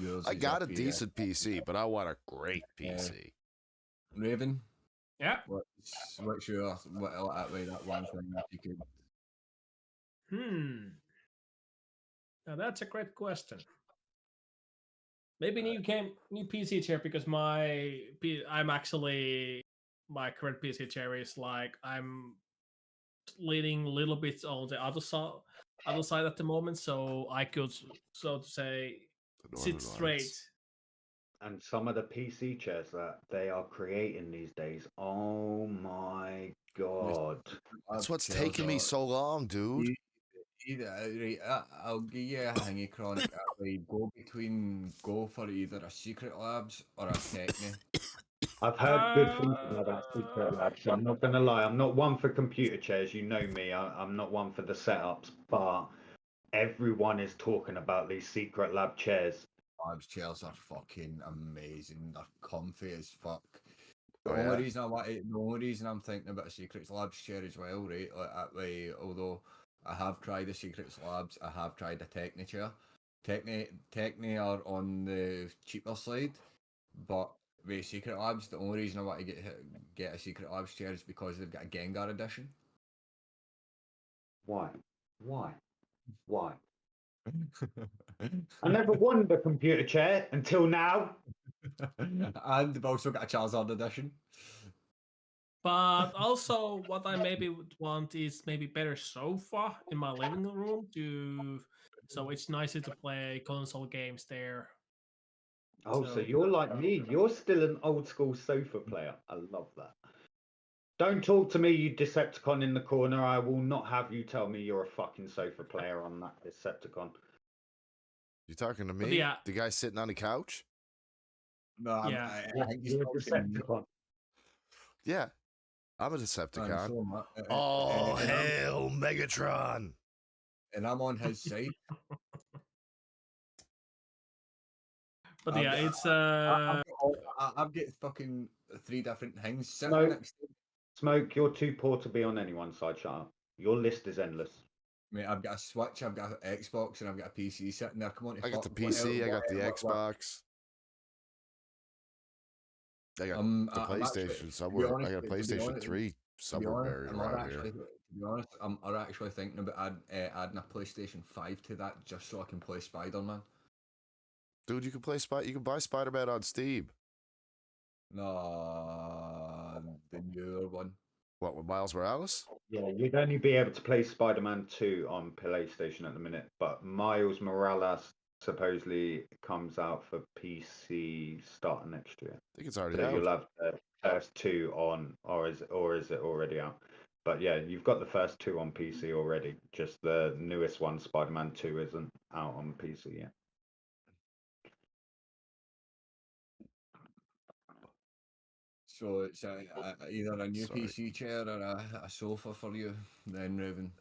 Yours I is got a up here. decent PC, but I want a great PC. Raven, Yeah. what's your that way that one thing if you could? Now that's a great question. Maybe new PC chair because I'm actually my current PC chair is like I'm leaning a little bit on the other side at the moment, so I could, so to say, The sit Northern straight. Lights. And some of the PC chairs that they are creating these days, oh my god. That's what's taking me so long, dude. Right, I'll give you a hangy Chronic. Like, go for either a Secret Labs or a Techni. I've heard good things about that Secret Labs. I'm not gonna lie, I'm not one for computer chairs. You know me, I'm not one for the setups, but everyone is talking about these Secret Lab chairs. Labs chairs are fucking amazing. They're comfy as fuck. The Oh, only yeah? reason the only reason I'm thinking about a Secrets Labs chair as well, right? Like that way, although I have tried the Secrets Labs, I have tried a Techni chair. Techni are on the cheaper side, but with Secret Labs, the only reason I want to get a Secret Labs chair is because they've got a Gengar edition. Why? I never wanted a computer chair until now. And they've also got a Charizard edition. But also, what I maybe would want is maybe better sofa in my living room so it's nicer to play console games there. Oh, so So- you're like me. You're still an old school sofa player. I love that. Don't talk to me, you Decepticon in the corner. I will not have you tell me you're a fucking sofa player on that Decepticon. You talking to But me? yeah. The guy sitting on the couch? No, Yeah. I think he's You're a talking to me. Decepticon. Yeah. I'm a And Decepticon. so am I. Oh, and I'm- hail Megatron! and I'm on his side. But I've yeah, got- it's I've got fucking 3 different things sitting No. next to me. Smoke, you're too poor to be on anyone's side. Shut up. Your list is endless. Mate, I've got a Switch, I've got an Xbox, and I've got a PC sitting there. Come on, I got the fuck, what PC, I else- got the what- Xbox. I got the I'm PlayStation actually- somewhere. honest- I got a to be PlayStation honest- 3 To be somewhere honest, buried I'm around actually, here. to be honest, I'm actually thinking about adding a PlayStation 5 to that just so I can play Spider-Man. Dude, you can play you can buy Spider-Man on Steam. No, the newer one. What, with Miles Morales? Yeah, you'd only be able to play Spider-Man 2 on PlayStation at the minute, but Miles Morales supposedly comes out for PC starting next year. I think it's already So you'll out. have the first 2 on, or is it already out? But yeah, you've got the first 2 on PC already. Just the newest one, Spider-Man 2, isn't out on PC yet. So it's either a new Sorry. PC chair or a sofa for you, then, Raven.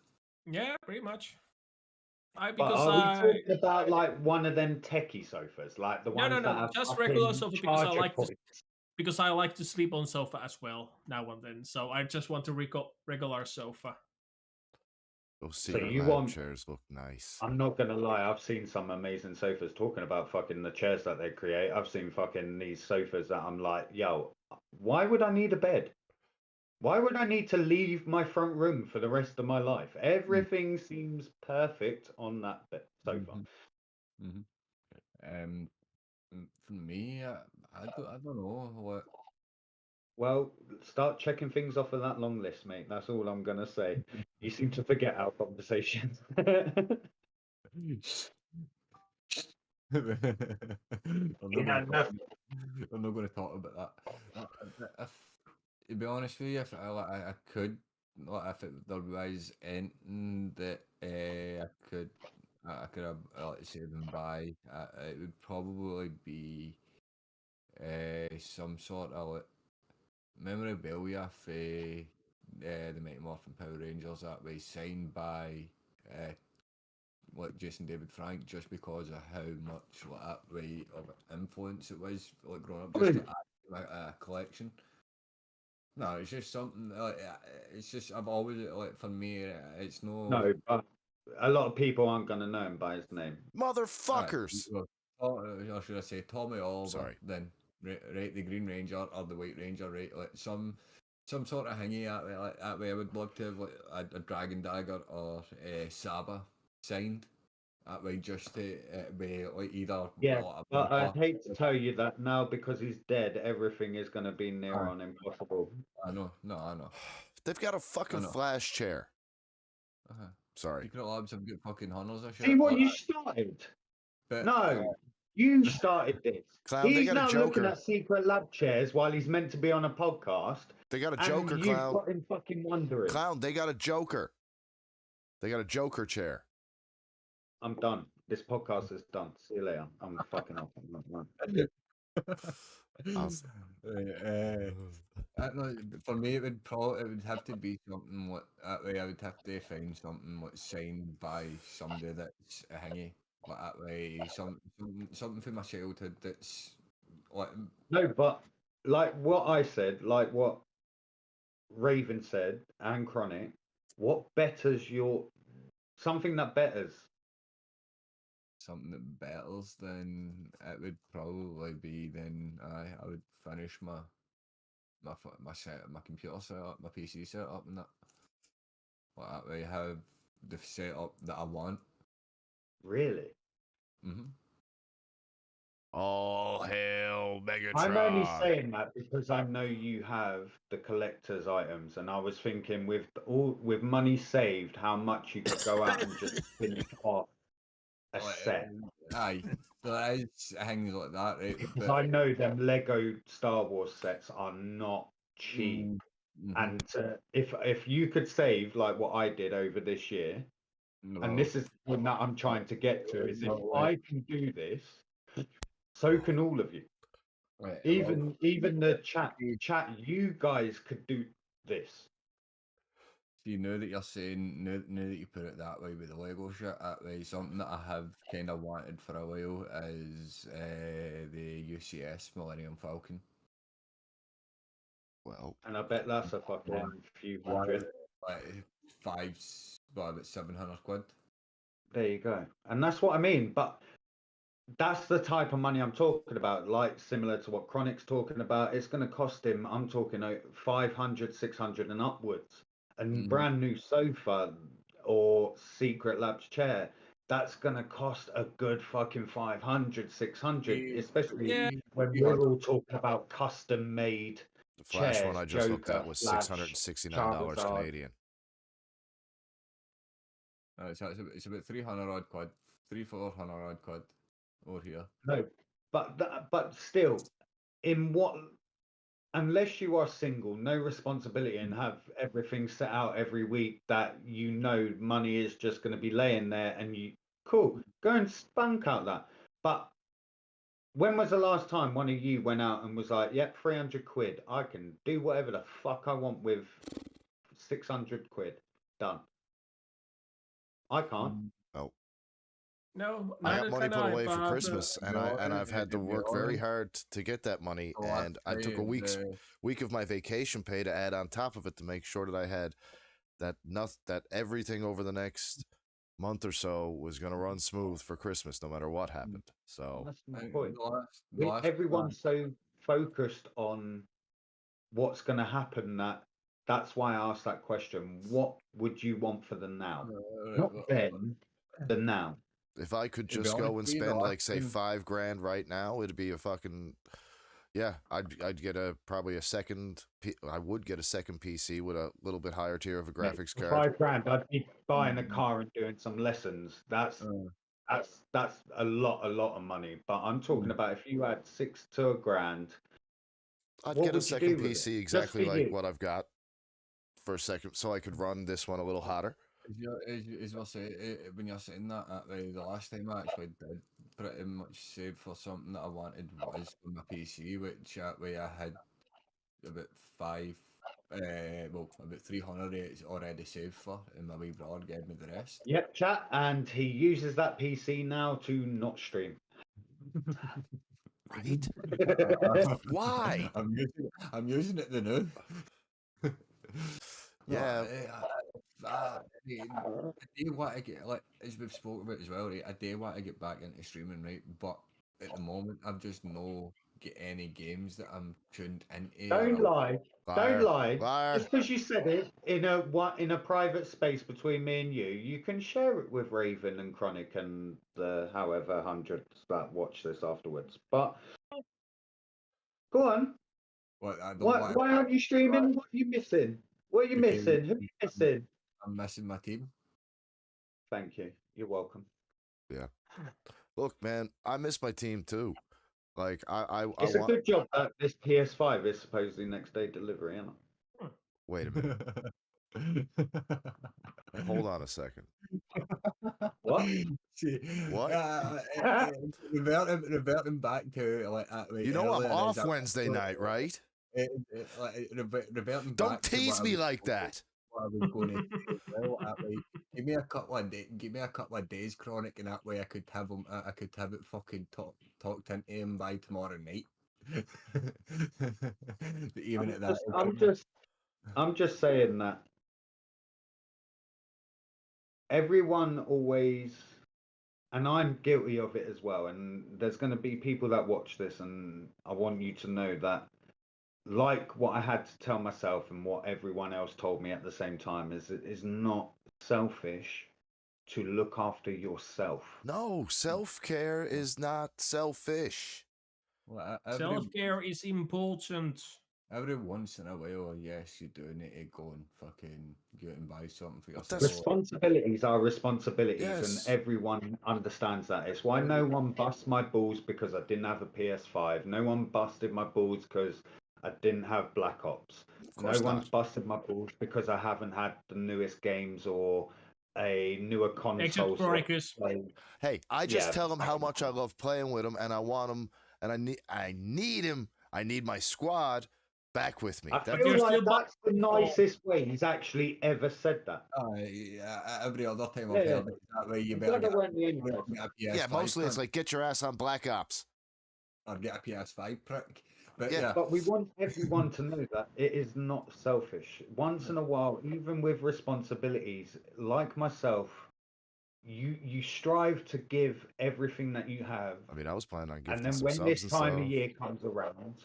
yeah, pretty much. But Because are we I talking about like one of them techie sofas, like the No, ones no, that no, have just fucking regular sofa because I charger like to ports? because I like to sleep on sofa as well now and then. So I just want a regular sofa. Those secret you lab want- chairs look nice. I'm not gonna lie, I've seen some amazing sofas. Talking about fucking the chairs that they create, I've seen fucking these sofas that I'm like, yo, why would I need a bed? Why would I need to leave my front room for the rest of my life? Everything seems perfect on that sofa. For me, I don't know what. Well, start checking things off of that long list, mate. That's all I'm gonna say. You seem to forget our conversation. I'm not going to talk about that. To be honest with you, if I could, if there was anything that I could have save and buy, it would probably be some sort of memorabilia for the Mighty Morphin Power Rangers that was signed by like Jason David Frank, just because of how much like that way of influence it was like growing up, just to add to a collection. No, it's just something. Like, it's just I've always like for me, it's No, but a lot of people aren't going to know him by his name. Motherfuckers. Or should I say Tommy Oliver? Sorry. Then right, the Green Ranger or the White Ranger, right? Like some sort of thingy that way. I would love to have like a Dragon Dagger or Saba signed. That way, just to be like either. Yeah, like, but I hate to tell you that now because he's dead, everything is going to be near Aye. on impossible. I know. No, I know. They've got a fucking know. flash chair. Uh-huh. Sorry. Secret Labs have got fucking hunters or shit. See what like you that, started? but, No, you started this. Clown, they He's got a now looking Joker. at secret lab chairs while he's meant to be on a podcast. They got a And Joker, you've Clown. got him fucking wondering. Clown, they got a Joker. They got a Joker chair. I'm done. This podcast is done. See you later. I'm fucking off. I'm done. Awesome. No, for me, it would have to be something what that way. I would have to find something what's signed by somebody that's a hingy. Like that way, something from my childhood that's like No, but like what I said, like what Raven said, and Chronic, what betters your something that betters? something that betters. Then it would probably be then I would finish my computer setup, my PC setup, and that. Like that way, have the setup that I want. Really? Mm-hmm. All hail Megatron. I'm only saying that because I know you have the collector's items, and I was thinking with money saved, how much you could go out and just finish off a set. Aye, there is things like that, right? Because I know them Lego Star Wars sets are not cheap, and if you could save like what I did over this year, and this is what that I'm trying to get to, is if I can do this, so can all of you. Right, Even the chat, you guys could do this. See, now that you're saying, now that you put it that way with the Lego shit, that way, something that I have kind of wanted for a while is the UCS Millennium Falcon. Well, And I bet that's a fucking few hundred. Like about 700 quid. There you go. And that's what I mean. But that's the type of money I'm talking about, like similar to what Chronic's talking about. It's going to cost him, I'm talking 500, 600 and upwards. And brand new sofa or Secret Labs chair, that's going to cost a good fucking 500, 600, especially when we're all talking about custom made the Flash chairs. one I just looked Joker, at was Flash, $669 Charizard. Canadian. So it's about 300 odd quid, 400 odd quid over here. No, but still, in what? Unless you are single, no responsibility, and have everything set out every week that you know money is just going to be laying there, and you cool, go and spunk out that. But when was the last time one of you went out and was like, "Yep, 300 quid, I can do whatever the fuck I want with 600 quid, done." I can't. Oh. No, I got money neither put away can for I, but, Christmas, and I've had to work very hard to get that money, and I took a week of my vacation pay to add on top of it to make sure that I had that everything over the next month or so was going to run smooth for Christmas, no matter what happened. So That's my point. Everyone's so focused on what's going to happen that's why I asked that question. What would you want for the now? Not then, the now. if I could just go and spend like say $5,000 right now, it'd be a fucking I'd get probably a second. I would get a second PC with a little bit higher tier of a graphics card. $5,000, I'd be buying a car and doing some lessons. That's a lot of money. But I'm talking about if you had $6,000 to $1,000. I'd get a second PC exactly like what I've got for a second, so I could run this one a little hotter. As well say, when you're saying that, the last time I actually did pretty much save for something that I wanted was for my PC, which that way I had about about 300 already saved for, and my wee brother gave me the rest. Yep, chat, and he uses that PC now to not stream. Right? Why? I'm using it the now. Yeah. I do want to get, like, as we've spoken about as well, right? I do want to get back into streaming, right? But at the moment, I've just no get any games that I'm tuned into. Don't lie. Don't Liar. lie. Liar. Just because you said it in a private space between me and you can share it with Raven and Chronic and the however hundreds that watch this afterwards. But go on. What I don't Why want why aren't you streaming? What are you missing? What are you Because missing? Who are you missing? I'm missing my team. Thank you. You're welcome. Look, man, I miss my team too. Like I It's a want. good job that this PS5 is supposedly next day delivery, isn't it? Wait a minute. Hold on a second. What? See, What? reverting back to like You know I'm earlier, off is that- Wednesday night, right? Reverting Don't back to tease what I me was like going- that. what I was going to say as well, like, give me a couple of days, Chronic, and that way I could have him. I could have it fucking talked into him by tomorrow night. But even at that, I'm just saying that everyone always, and I'm guilty of it as well. And there's going to be people that watch this, and I want you to know that, like what I had to tell myself and what everyone else told me at the same time, is it is not selfish to look after yourself. No, self-care is not selfish. well, Self-care is important. every once in a while, yes, you do need to go and fucking go out and buy something for But yourself. that's- Responsibilities are responsibilities, Yes. and everyone understands that. It's why no one busts my balls because I didn't have a PS5. No one busted my balls because I didn't have Black Ops. Of course No one's not. busted my balls because I haven't had the newest games or a newer console. Except so I Chronicus. play. Hey, I just Yeah. tell him how much I love playing with him, and I want him, and I need him. I need my squad back with me. I That- feel you're like still that's the nicest way he's actually ever said that. Every other time Yeah, I've yeah. heard it that way, you I'm better glad I get, weren't the only get one. a PS5. yeah, mostly it's cunt, like get your ass on Black Ops. or get a PS5 prick. But Yeah. yeah, But we want everyone to know that it is not selfish. Once in a while, even with responsibilities, like myself, you strive to give everything that you have. I mean, I was planning on gifting And then some when subs this and time stuff. of year comes around,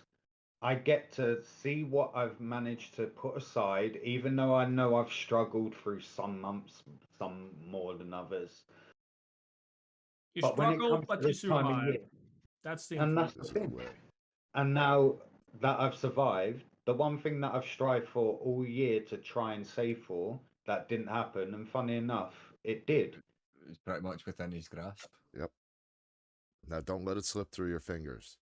I get to see what I've managed to put aside, even though I know I've struggled through some months, some more than others. You But when it struggle, comes but to you this time of survive. year, That's the and that's important. the There's no thing. way. And now that I've survived, the one thing that I've strived for all year to try and save for, that didn't happen. And funny enough, it did. it's pretty much within his grasp. Now, don't let it slip through your fingers.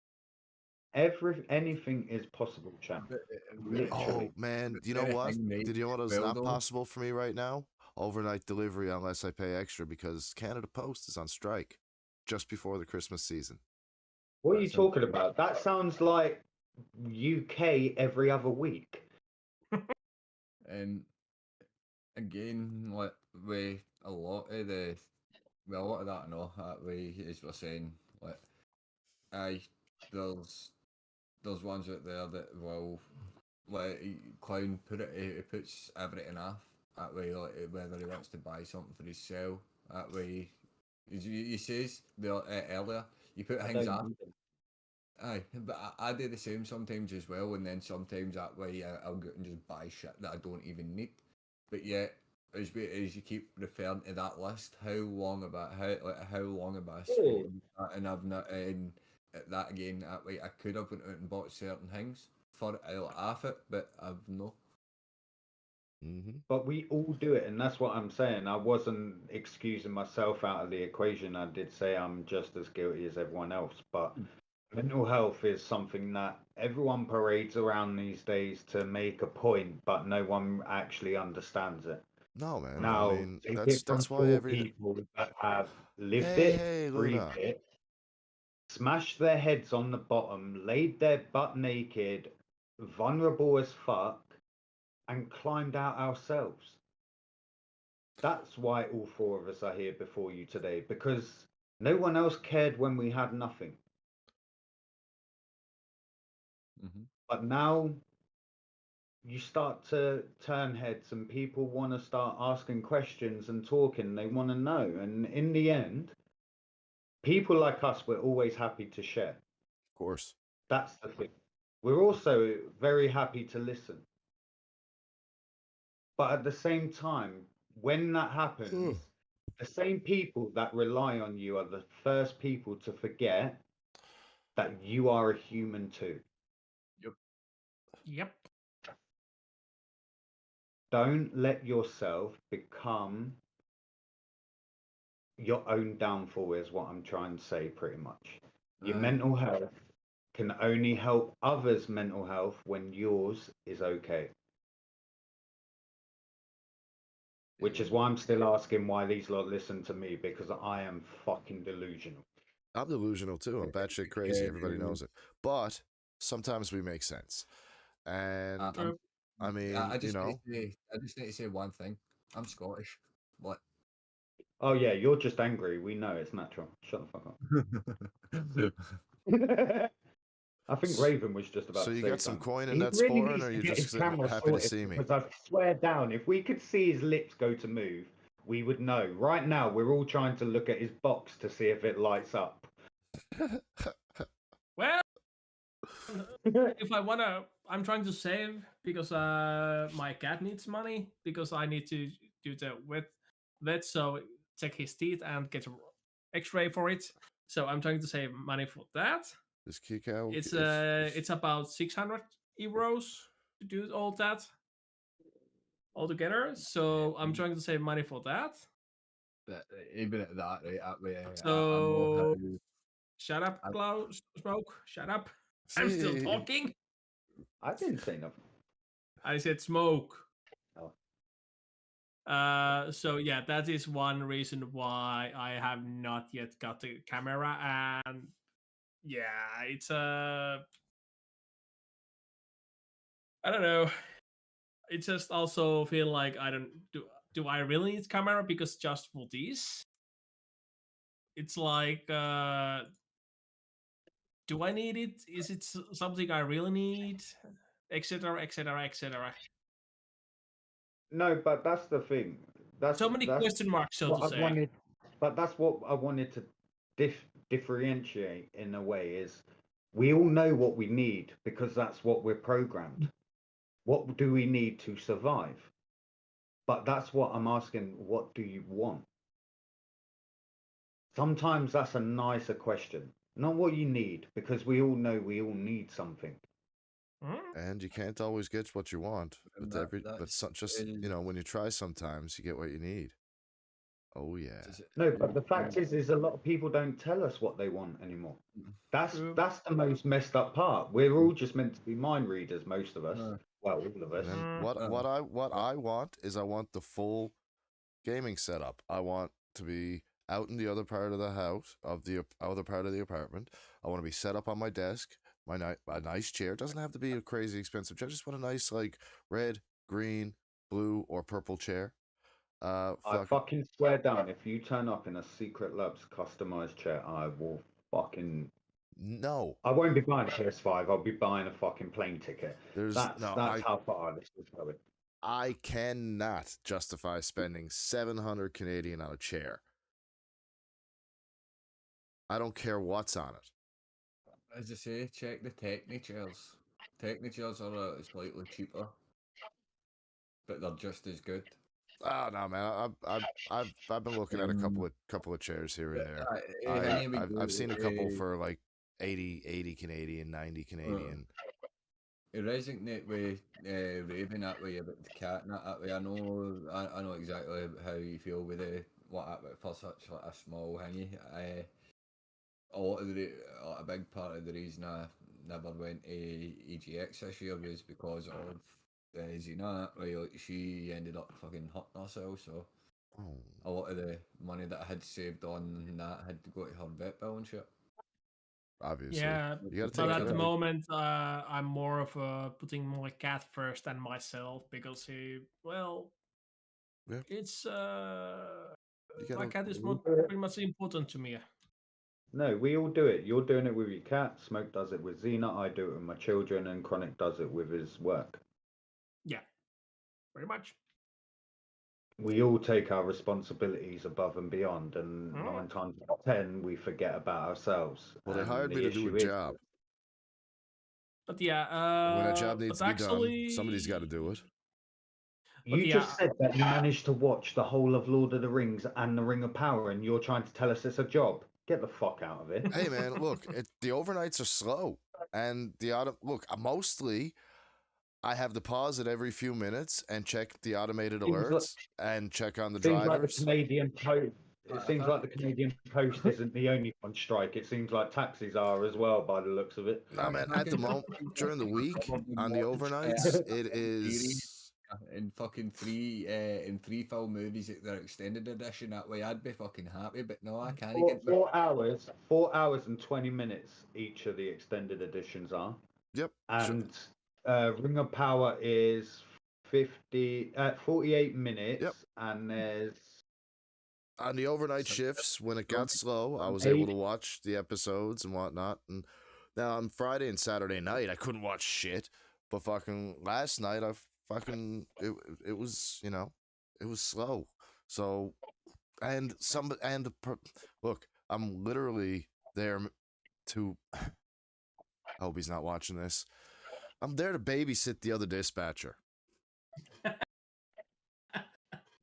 Anything is possible, champ. Literally. Oh man, you know very what? thing, mate, Did you know what is well not done. possible for me right now? Overnight delivery unless I pay extra because Canada Post is on strike just before the Christmas season. What are you That's talking about? That sounds like UK every other week. And again, like with a lot of a lot of that, I know that way, as we're saying, like, there's ones out there that will, like, Clown he puts everything off that way, like whether he wants to buy something for himself, that way, as he says earlier, you put I things don't off. need them. Aye, but I do the same sometimes as well, and then sometimes that way I'll go and just buy shit that I don't even need. But yet, as you keep referring to that list, how long have I spoken about that, and I've not, and that again, that way I could have went out and bought certain things for half it, but I've no. Mm-hmm. But we all do it, and that's what I'm saying. I wasn't excusing myself out of the equation. I did say I'm just as guilty as everyone else. But mental health is something that everyone parades around these days to make a point, but no one actually understands it. No, man. Now, I mean, take that's it from why four every people that have lived hey, it, hey, breathed Luna. it, smashed their heads on the bottom, laid their butt naked, vulnerable as fuck, and climbed out ourselves. That's why all four of us are here before you today, because no one else cared when we had nothing. Mm-hmm. But now you start to turn heads, and people want to start asking questions and talking. They want to know, and in the end, people like us, we're always happy to share. Of course. That's the thing. We're also very happy to listen. But at the same time, when that happens, the same people that rely on you are the first people to forget that you are a human too. Yep. Don't let yourself become your own downfall, is what I'm trying to say, pretty much. Your Aye. mental health can only help others' mental health when yours is okay. Which is why I'm still asking why these lot listen to me, because I am fucking delusional. I'm delusional too. I'm batshit crazy. Everybody knows it. But sometimes we make sense. And I mean, I just you know, need to say, I just need to say one thing. I'm Scottish. What? Oh yeah, you're just angry. We know it's natural. Shut the fuck up. I think Raven was just about so to you say got some something. coin in He that really sporn, needs or to you get just his camera happy to sorted, see me? because I swear down, if we could see his lips go to move, we would know. Right now, we're all trying to look at his box to see if it lights up. Well, if I wanna, I'm trying to save because my cat needs money because I need to do the vet, so check his teeth and get an X-ray for it. So I'm trying to save money for that. This Kikau. It's about 600 euros to do all that altogether. So I'm trying to save money for that. But even at that rate, I know So how. shut up, I- Klaus. Smoke. Shut up. I'm still See? talking. I didn't say nothing. I said smoke. Oh. So yeah, that is one reason why I have not yet got the camera, and yeah, it's I don't know. It just also feel like I don't do I really need camera because just for this? It's like do I need it? Is it something I really need? Etc. Etc. Etc. No, but that's the thing. That's So many question marks, so what to I say. wanted. But that's what I wanted to differentiate in a way is we all know what we need because that's what we're programmed. What do we need to survive? But that's what I'm asking. What do you want? Sometimes that's a nicer question, not what you need, because we all know we all need something. And you can't always get what you want, but just you know, when you try, sometimes you get what you need. Oh yeah. No, but the fact is a lot of people don't tell us what they want anymore. That's True. that's the most messed up part. We're all just meant to be mind readers, most of us. Well, all of us. And then what I want is I want the full gaming setup. I want to be out in the other part of the house, of the other part of the apartment. I want to be set up on my desk, a nice chair. It doesn't have to be a crazy expensive chair. I just want a nice like red, green, blue, or purple chair. I fucking swear down, if you turn up in a Secret Labs customized chair, I will fucking. No. I won't be buying a PS5. I'll be buying a fucking plane ticket. That's I, how far this is going. I cannot justify spending 700 Canadian on a chair. I don't care what's on it. As I say, check the Techni chairs. Techni chairs are slightly cheaper, but they're just as good. Oh no, man! I've been looking at a couple of chairs here and there. I've seen a couple for like 80 Canadian, 90 Canadian. It resonate with Raven that way about the cat and that way. I know exactly how you feel with for such like a small thingy. A big part of the reason I never went to EGX this year was because of Xena. Well, she ended up fucking hurting herself, so a lot of the money that I had saved on that had to go to her vet bill and shit. Obviously, yeah, you gotta but take at care the of it. moment, I'm more of putting my cat first than myself because Yeah. it's You my gotta, cat is pretty much important to me. No, we all do it. You're doing it with your cat. Smoke does it with Xena. I do it with my children, and Chronic does it with his work. Very much. We all take our responsibilities above and beyond, and Mm. 9 times out of 10 we forget about ourselves. Well, they And hired me the to do a issue is job. But yeah, And when that job needs but to be done, actually, somebody's got to do it. But You yeah, just said that you managed to watch the whole of Lord of the Rings and the Ring of Power, and you're trying to tell us it's a job. Get the fuck out of it. Hey, man, look, the overnights are slow, and the look. Mostly, I have to pause it every few minutes and check the automated Seems like- alerts and check on the Seems like the drivers. Canadian Post. It I seems thought- like the Canadian Post isn't the only on strike. It seems like taxis are as well, by the looks of it. Nah, man, at the moment, during the week, on the overnights, it is. in fucking in 3 full movies at their extended edition. That way, I'd be fucking happy. But no, I can't get. 4 hours and 20 minutes each of the extended editions are. Yep. And Ring of Power is 48 minutes, Yep. and there's On the overnight So- shifts, when it got slow, I was Eight. able to watch the episodes and whatnot. And now on Friday and Saturday night, I couldn't watch shit. But fucking last night, it was, it was slow. So, look, I'm literally there to. I hope he's not watching this. I'm there to babysit the other dispatcher.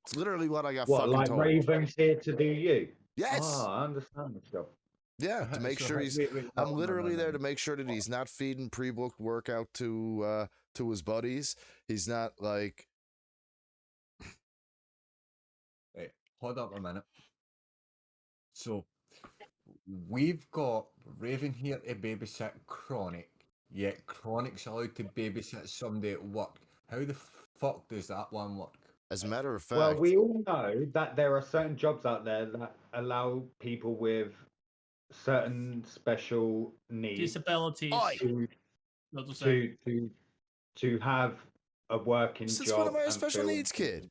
It's literally what I got what, fucking like told. Raven's here to do you? Yes. Oh, I understand this job. Yeah, to make So, sure he's. wait, I'm no, literally no, there no. to make sure that he's not feeding pre-booked workout to his buddies. He's not like. Right, hold up a minute. So, we've got Raven here to babysit Chronic, yet Chronic's allowed to babysit somebody at work. How the fuck does that one work? As a matter of fact, Well, we all know that there are certain jobs out there that allow people with certain special needs disabilities. Oi. to, So to say. to have a working since job. when am I a and special feel- needs kid?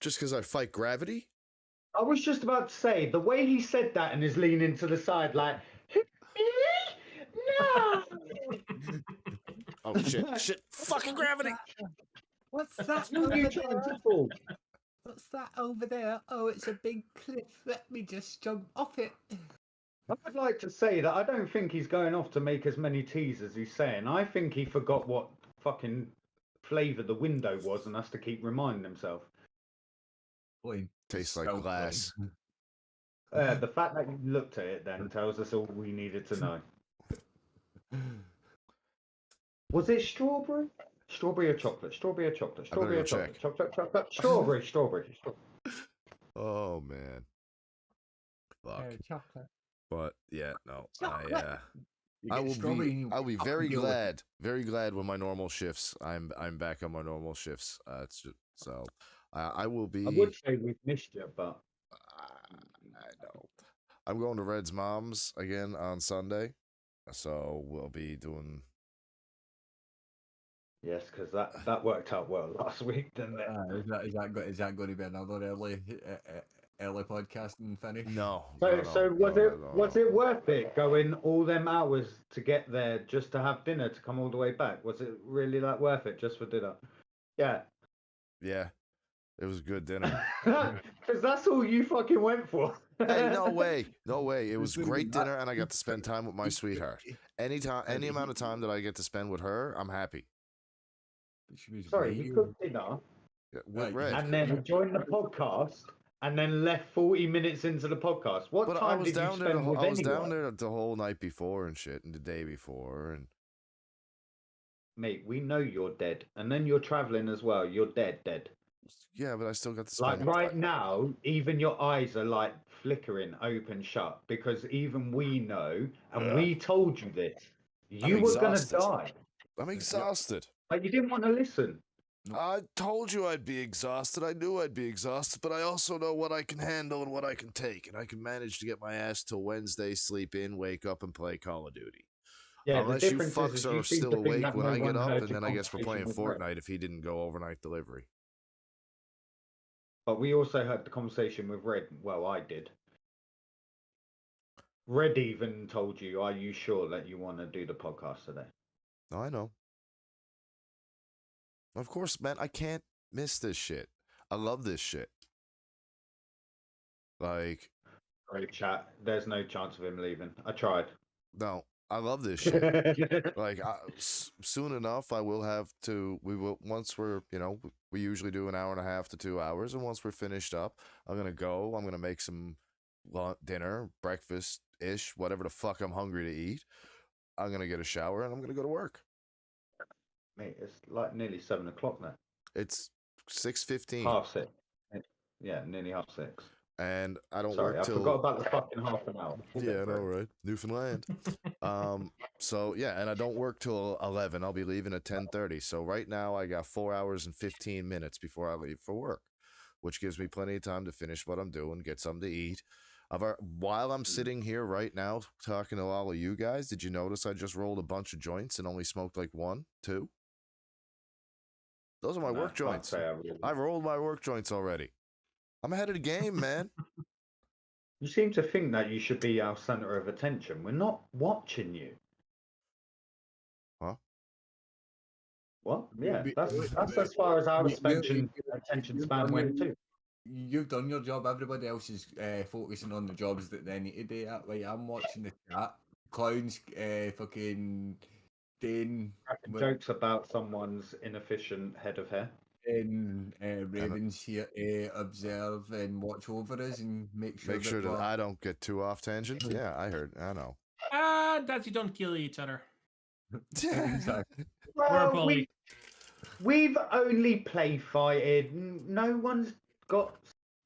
Just because I fight gravity? I was just about to say, the way he said that and is leaning to the side like, no! Oh shit! Fucking gravity! What's that Who are you trying to fool? What's that over there? Oh, it's a big cliff. Let me just jump off it. I'd like to say that I don't think he's going off to make as many teas as he's saying. I think he forgot what fucking flavour the window was and has to keep reminding himself. Boy, Tastes like so glass. funny. The fact that you looked at it then tells us all we needed to know. Was it strawberry? Strawberry or chocolate? Strawberry or chocolate? I better Strawberry go or chocolate? check. Chocolate? Strawberry, strawberry. Oh man. Fuck. Chocolate. But yeah, no. Chocolate. You I get will strawberry and be. you I'll be fucking very deal with it. glad when my normal shifts. I'm back on my normal shifts. It's just, so I will be. I would say we've missed you, but I know. I'm going to Red's mom's again on Sunday, so we'll be doing. yes, because that worked out well last week, didn't it? Is that going to be another early podcasting finish? No. So was no. it worth it going all them hours to get there just to have dinner to come all the way back? Was it really that worth it just for dinner? Yeah. Yeah, it was a good dinner. Because that's all you fucking went for. Hey, no way. It was Listen, great dinner, and I got to spend time with my sweetheart. Any amount of time that I get to spend with her, I'm happy. Sorry, we cooked dinner Yeah, with Right, Red. and then joined the podcast and then left 40 minutes into the podcast. What But I time was did you down there. spend with I was anyone? down there the whole night before and shit, and the day before, and Mate, we know you're dead. And then you're traveling as well. You're dead. yeah, but I still got to Like spend. right now, even your eyes are like flickering open shut because even we know, and Ugh. we told you this. I'm You were gonna exhausted. die, I'm exhausted. but you didn't want to listen. I told you I'd be exhausted. I knew I'd be exhausted, but I also know what I can handle and what I can take, and I can manage to get my ass till Wednesday, sleep in, wake up, and play Call of Duty. Yeah, Unless the you difference fucks is are you seem still to think awake that when no I get one up, heard and your then I guess we're playing conversation with Red. Fortnite if he didn't go overnight delivery. But we also had the conversation with Red. Well, I did. Red even told you, "Are you sure that you want to do the podcast today?" No, I know. Of course, man, I can't miss this shit. I love this shit. Like, Great chat. There's no chance of him leaving. I tried. no, I love this shit. Like, soon enough, I will have to. We will once we're, we usually do an hour and a half to 2 hours, and once we're finished up, I'm gonna go. I'm gonna make some dinner, breakfast ish, whatever the fuck I'm hungry to eat. I'm gonna get a shower and I'm gonna go to work. Mate, it's like nearly 7 o'clock now. It's 6:15, 6:30. Yeah, nearly 6:30. and I don't Sorry, work I till. forgot about the fucking half an hour. Yeah, I know, right? Newfoundland. So yeah, and I don't work till 11. I'll be leaving at 10:30. So right now I got 4 hours and 15 minutes before I leave for work, which gives me plenty of time to finish what I'm doing, get something to eat. While I'm sitting here right now talking to all of you guys, did you notice I just rolled a bunch of joints and only smoked like 1, 2? Those are my No, work I'd joints. say I really- I've rolled my work joints already. I'm ahead of the game, man. You seem to think that you should be our center of attention. We're not watching you. Huh? What? Yeah, We- that's as far as our we- attention we- span went too. You've done your job. Everybody else is focusing on the jobs that they need to do. Like, I'm watching the chat. Clowns, fucking Dane, Cracking jokes about someone's inefficient head of hair. and Ravens here to observe and watch over us and make sure Make sure that we're- I don't get too off tangent. Yeah, I heard. I know. And that you don't kill each other. Exactly. Well, bullied. we've only play fighted. No one's got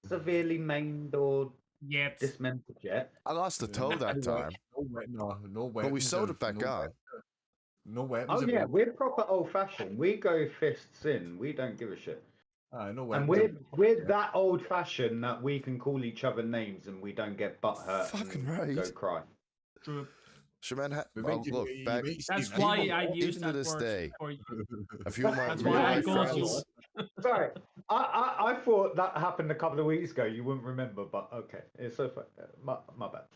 severely maimed or Yet. dismembered yet. I lost a toe that time. No weapons. But we sewed it back on. No weapons. Oh yeah, available. we're proper old fashioned. We go fists in. We don't give a shit. No And weapons. we're that old fashioned that we can call each other names and we don't get butt hurt Fucking and right. go cry. True. Shaman, We well, make you- look, you back make That's Steve- why even- I use even that to this word day, for you. a few of my, That's few why of I my call friends. you. Sorry, I thought that happened a couple of weeks ago. You wouldn't remember, but okay, it's so fun. My bad.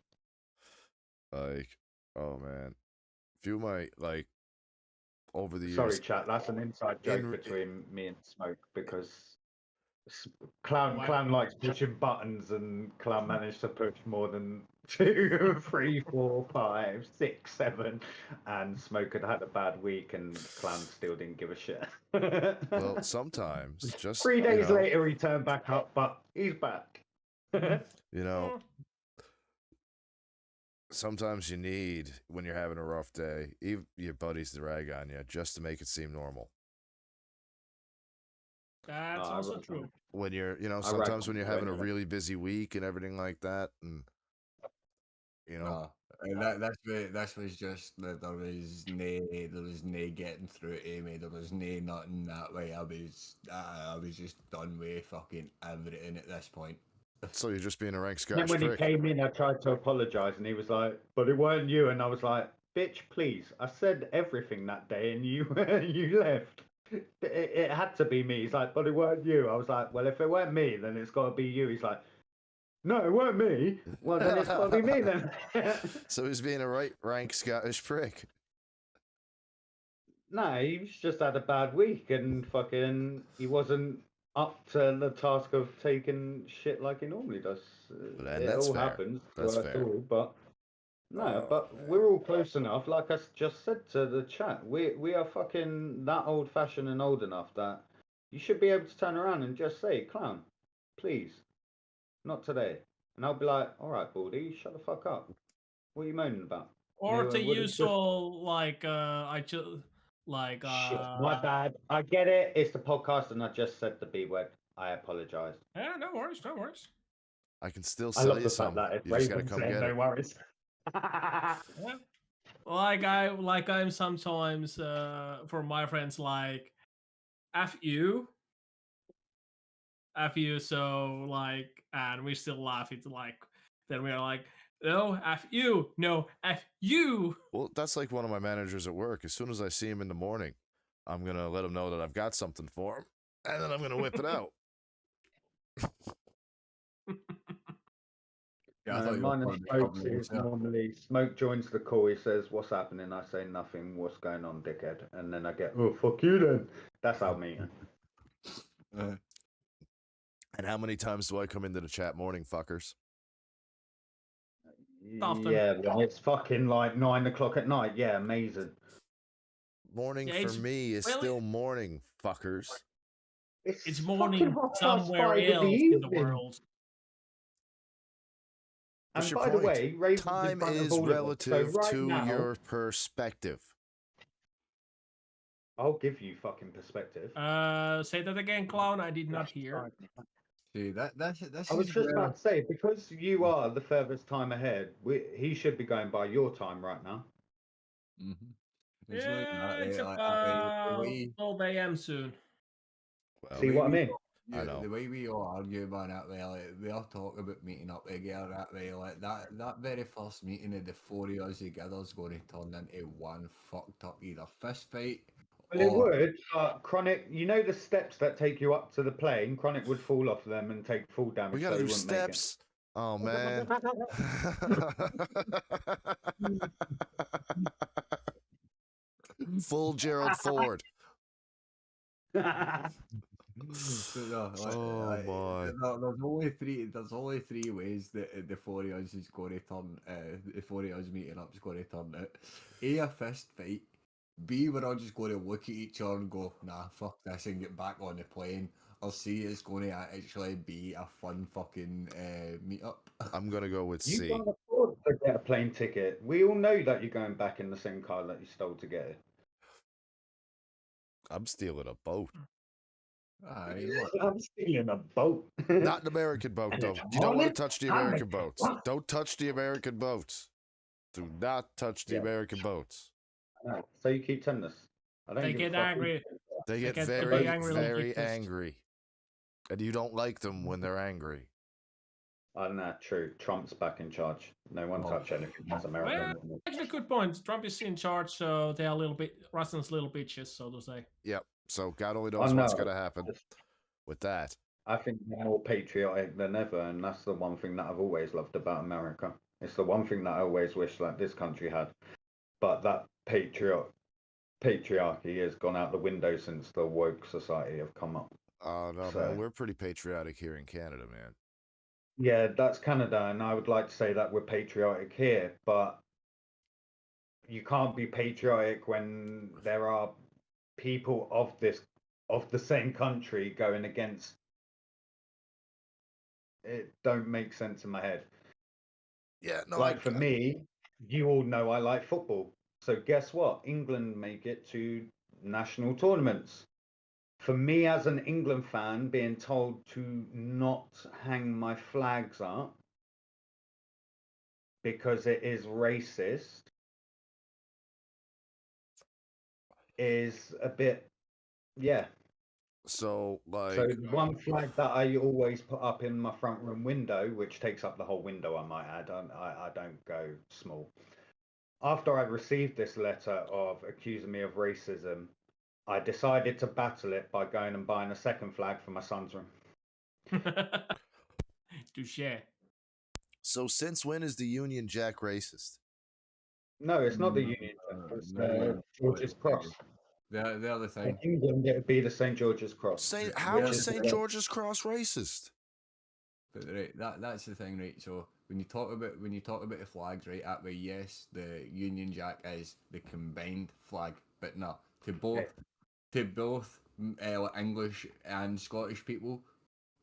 Like, oh man, few of my over the years. Sorry, chat. That's an inside joke In- between me and Smoke because Clown Why- likes pushing buttons, and Clown managed to push more than 2, 3, 4, 5, 6, 7, and Smoke had a bad week, and Clown still didn't give a shit. Well, sometimes just 3 days you know, later, he turned back up, but he's back. You know, sometimes you need when you're having a rough day, even your buddies to rag on you just to make it seem normal. Oh, That's I also reckon. true. When you're, I sometimes when reckon you're so having a anyway. really busy week and everything like that, and No, that was just that there was no getting through to me. There was no nothing that way. I was just done with fucking everything at this point. so you're just being a rank Then Scottish when he prick. came in, I tried to apologise, and he was like, "But it weren't you." And I was like, "Bitch, please! I said everything that day, and you you left. It had to be me." He's like, "But it weren't you." I was like, "Well, if it weren't me, then it's got to be you." He's like, "No, it weren't me." Well, then it's got to be me then. So he's being a right rank Scottish prick. No, he's just had a bad week, and fucking he wasn't up to the task of taking shit like he normally does. And It that's all fair. happens. That's to us fair. all, but no, Oh, but man. we're all close enough. Like I just said to the chat, we are fucking that old fashioned and old enough that you should be able to turn around and just say, "Clown, please, not today." And I'll be like, "All right, Baldy, shut the fuck up. What are you moaning about?" Or No, the what is this? usual I just like Shit, my bad. I get it. It's the podcast, and I just said the B word. I apologize. Yeah, no worries, no worries. I can still I sell love you the fact some. that if You just gotta Raven come said get no it. worries. Yeah. I'm sometimes for my friends like F you. So like and we still laugh it like then we're like no F you, no F you. Well, that's like one of my managers at work. As soon as I see him in the morning, I'm gonna let him know that I've got something for him, and then I'm gonna whip it out. Yeah, I No, thought you were mine and calling me Smoke Pablo is Musa. normally Smoke joins the call. He says, "What's happening?" I say nothing. What's going on, dickhead? And then I get, "Oh, fuck you then." That's our meeting. And how many times do I come into the chat morning, fuckers? Often. Yeah, when it's fucking like 9 o'clock at night. Yeah, amazing. Morning Yeah, for it's me is really- still morning, fuckers. It's fucking morning 5:30 somewhere else in the evening. world. What's And your by the point? way, Ravens in Time front of is all of us. So relative right to now, your perspective. I'll give you fucking perspective. Say that again, clown. I did not hear. See, this I was is just where about to say, because you are the furthest time ahead, he should be going by your time right now. It's not even that, It's right? about 12 a.m. soon. Well, See what I mean? I know. The way we all argue about that way, like, we all talk about meeting up together that way, like that very first meeting of the four of us together is going to turn into one fucked up either fist fight. Well, it would. Chronic, you know the steps that take you up to the plane. Chronic would fall off them and take full damage. We gotta so he do wouldn't make it. steps. Oh man. Full Gerald Ford. So, no, like, Oh my. there's only three ways that the four of us is going to turn. The four of us meeting up is going to turn out. A, a fist fight. B, we're all just going to look at each other and go, nah, fuck this, and get back on the plane. Or C, it's going to actually be a fun fucking meet up. I'm gonna go with You C. can't afford to get a plane ticket. We all know that you're going back in the same car that you stole to get it. I'm stealing a boat. Aye, look. I'm stealing a boat. Not an American boat, And though. it's You don't want morning, to touch the I'm American like, boats. what? Don't touch the American boats. Do not touch the Yeah. American boats. No, so you keep telling us. I don't They give a get fuck. angry. They get get very, very angry, like very you just- angry. And you don't like them when they're angry. I don't know, true. Trump's back in charge. No one Oh. touch anything that's American. Actually, good point. Trump is in charge, so they are a little bit Russians, little bitches, so to say. Yep. So God only I knows what's know. gonna happen with that. I think they're more patriotic than ever, and that's the one thing that I've always loved about America. It's the one thing that I always wish that this country had. But that patriarchy has gone out the window since the woke society have come up. Oh no, So- man, we're pretty patriotic here in Canada, man. Yeah, that's Canada, and I would like to say that we're patriotic here, but you can't be patriotic when there are people of the same country going against. It don't make sense in my head. Yeah, no. Like for me, you all know I like football. So guess what? England make it to national tournaments. For me as an England fan, being told to not hang my flags up because it is racist is a bit, yeah. So like, So one flag that I always put up in my front room window, which takes up the whole window, I might add. I don't go small. After I received this letter of accusing me of racism, I decided to battle it by going and buying a second flag for my son's room. Touche. so since when is the Union Jack racist? No, it's not the Union Jack. It's George's Cross. The other In thing, England, it would be the St. George's Cross. How Yeah, is is St. the- George's Cross racist? but right, that's the thing, right? So when you talk about the flags, right? That way, yes, the Union Jack is the combined flag, but no, to both like English and Scottish people,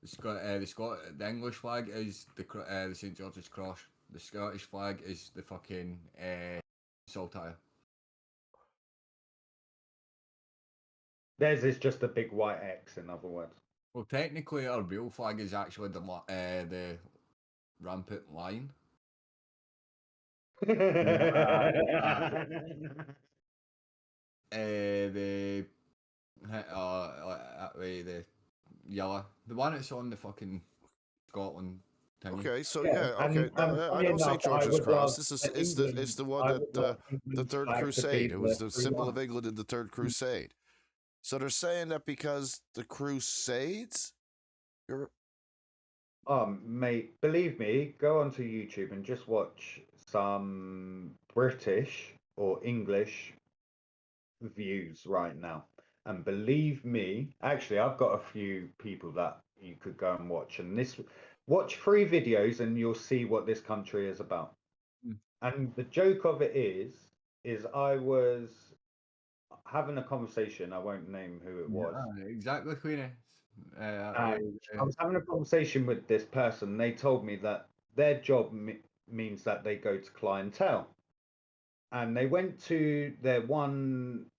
the English flag is the St. George's Cross. The Scottish flag is the fucking saltire. Theirs is just a big white X, in other words. Well, technically, our real flag is actually the rampant lion. The that way, the yellow, the one that's on the fucking Scotland thing. Okay, so Yeah, yeah, okay. and I funny know enough, St. I George's would Cross. love This is for it's England- the one I that would love the England's Third flag to Crusade. be It was the symbol 3-1. of England in the Third Crusade. So they're saying that because the Crusades, you're Mate, believe me, go onto YouTube and just watch some British or English views right now. And believe me, actually, I've got a few people that you could go and watch. And watch 3 videos and you'll see what this country is about. Mm. And the joke of it is I was having a conversation. I won't name who it was. Yeah, exactly, Queenie. And I was having a conversation with this person. They told me that their job means that they go to clientele, and they went to their one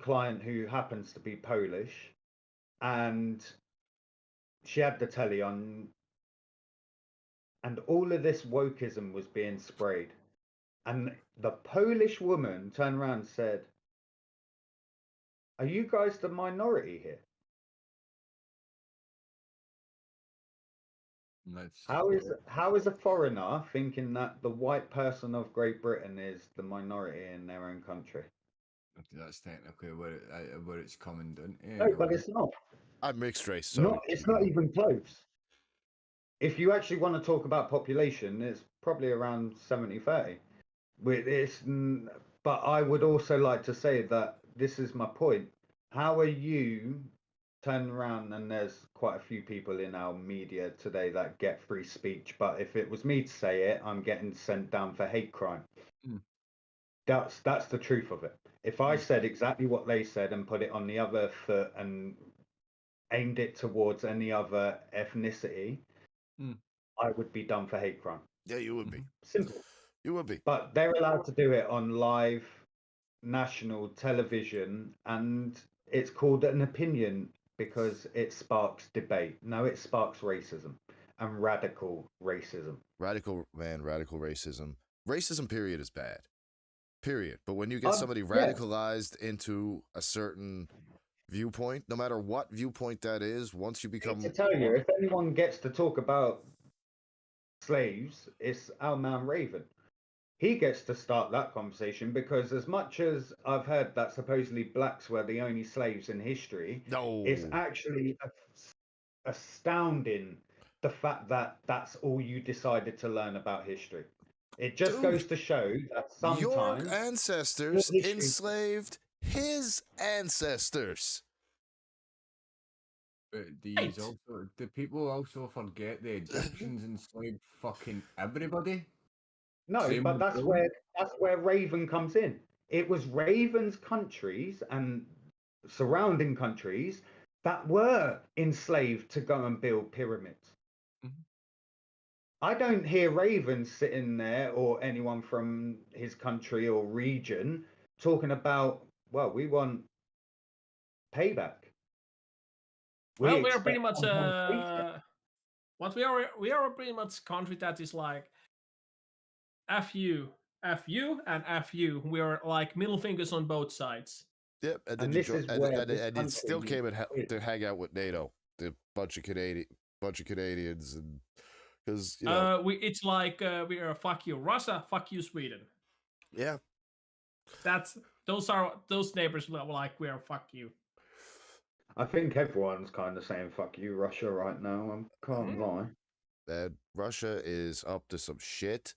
client who happens to be Polish, and she had the telly on, and all of this wokeism was being sprayed. And the Polish woman turned around and said, "Are you guys the minority here? How is a foreigner thinking that the white person of Great Britain is the minority in their own country?" That's technically where it's coming down to. No, but it's not. I'm mixed race, so Not. It's not even close. If you actually want to talk about population, it's probably around 70-30. But I would also like to say that this is my point. How are you turning around, and there's quite a few people in our media today that get free speech, but if it was me to say it, I'm getting sent down for hate crime. Mm. That's the truth of it. If I said exactly what they said and put it on the other foot and aimed it towards any other ethnicity, I would be done for hate crime. yeah, you would be. Simple. You would be. But they're allowed to do it on live national television, and it's called an opinion because it sparks debate. No, it sparks racism and radical racism. Radical racism. Racism, period, is bad. Period. But when you get somebody Yeah. radicalized into a certain viewpoint, no matter what viewpoint that is, once you become To tell you, if anyone gets to talk about slaves, it's our man Raven. He gets to start that conversation because, as much as I've heard that supposedly blacks were the only slaves in history, no, it's actually astounding the fact that that's all you decided to learn about history. It just Dude, goes to show that sometimes your ancestors history- enslaved his ancestors. But do Right. people also forget the Egyptians enslaved fucking everybody? No, Same but with that's where Raven comes in. It was Raven's countries and surrounding countries that were enslaved to go and build pyramids. Mhm. I don't hear Raven sitting there or anyone from his country or region talking about, well, we want payback. Well, we are pretty expect much someone to what we are pretty much country that is like F you, and F you. We are like middle fingers on both sides. Yep, and then And you this join, is where this and it still country came is. to hang out with NATO, the bunch of Canadians, and because It's like we are fuck you Russia, fuck you Sweden. yeah, Those neighbors like we are fuck you. I think everyone's kind of saying "fuck you, Russia" right now. I can't lie. that Russia is up to some shit.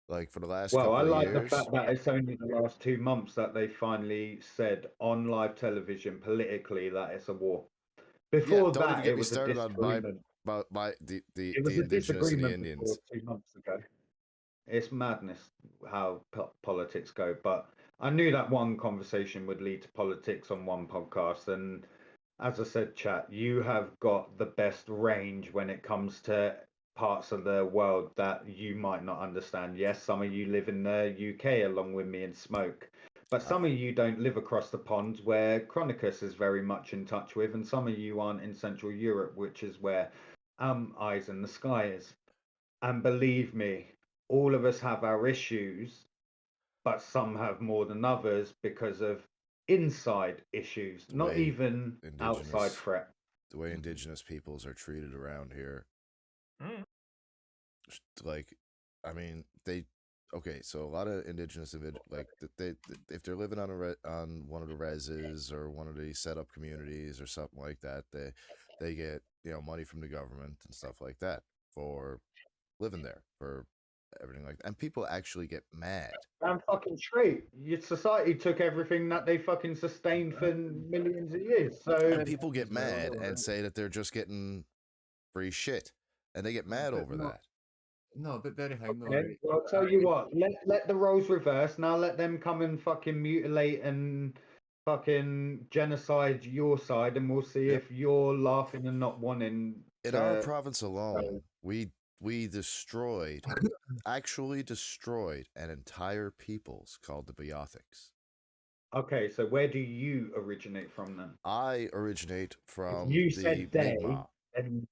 Like for the last Well, I couple of like the years. fact that it's only the last 2 months that they finally said on live television politically that it's a war. Before don't even that, get it me was a started on disagreement. my the It was a indigenous and the disagreement Indians. before 2 months ago. It's madness how politics go. But I knew that one conversation would lead to politics on one podcast. And as I said, chat, you have got the best range when it comes to parts of the world that you might not understand. Yes, some of you live in the UK along with me and Smoke. But some of you don't live across the pond where Chronicus is very much in touch with, and some of you aren't in Central Europe, which is where Eyes in the Sky is. And believe me, all of us have our issues, but some have more than others because of inside issues, not way even outside indigenous- threat. The way indigenous peoples are treated around here, like, I mean, okay, so a lot of indigenous like they if they're living on on one of the reses or one of the set up communities or something like that, they get money from the government and stuff like that for living there, for everything like that. And people actually get mad. Damn fucking straight. Your society took everything that they fucking sustained for millions of years. So And people get as well, mad though, and right? say that they're just getting free shit, and they get mad But over no, that. no, but very hang though, okay, right? well, I'll tell you what. Let the roles reverse. Now let them come and fucking mutilate and fucking genocide your side, and we'll see Yep. if you're laughing and not wanting In to. our province alone, we actually destroyed an entire peoples called the Beothics. Okay, so where do you originate from then? I originate from you the said they, Mi'kmaq. and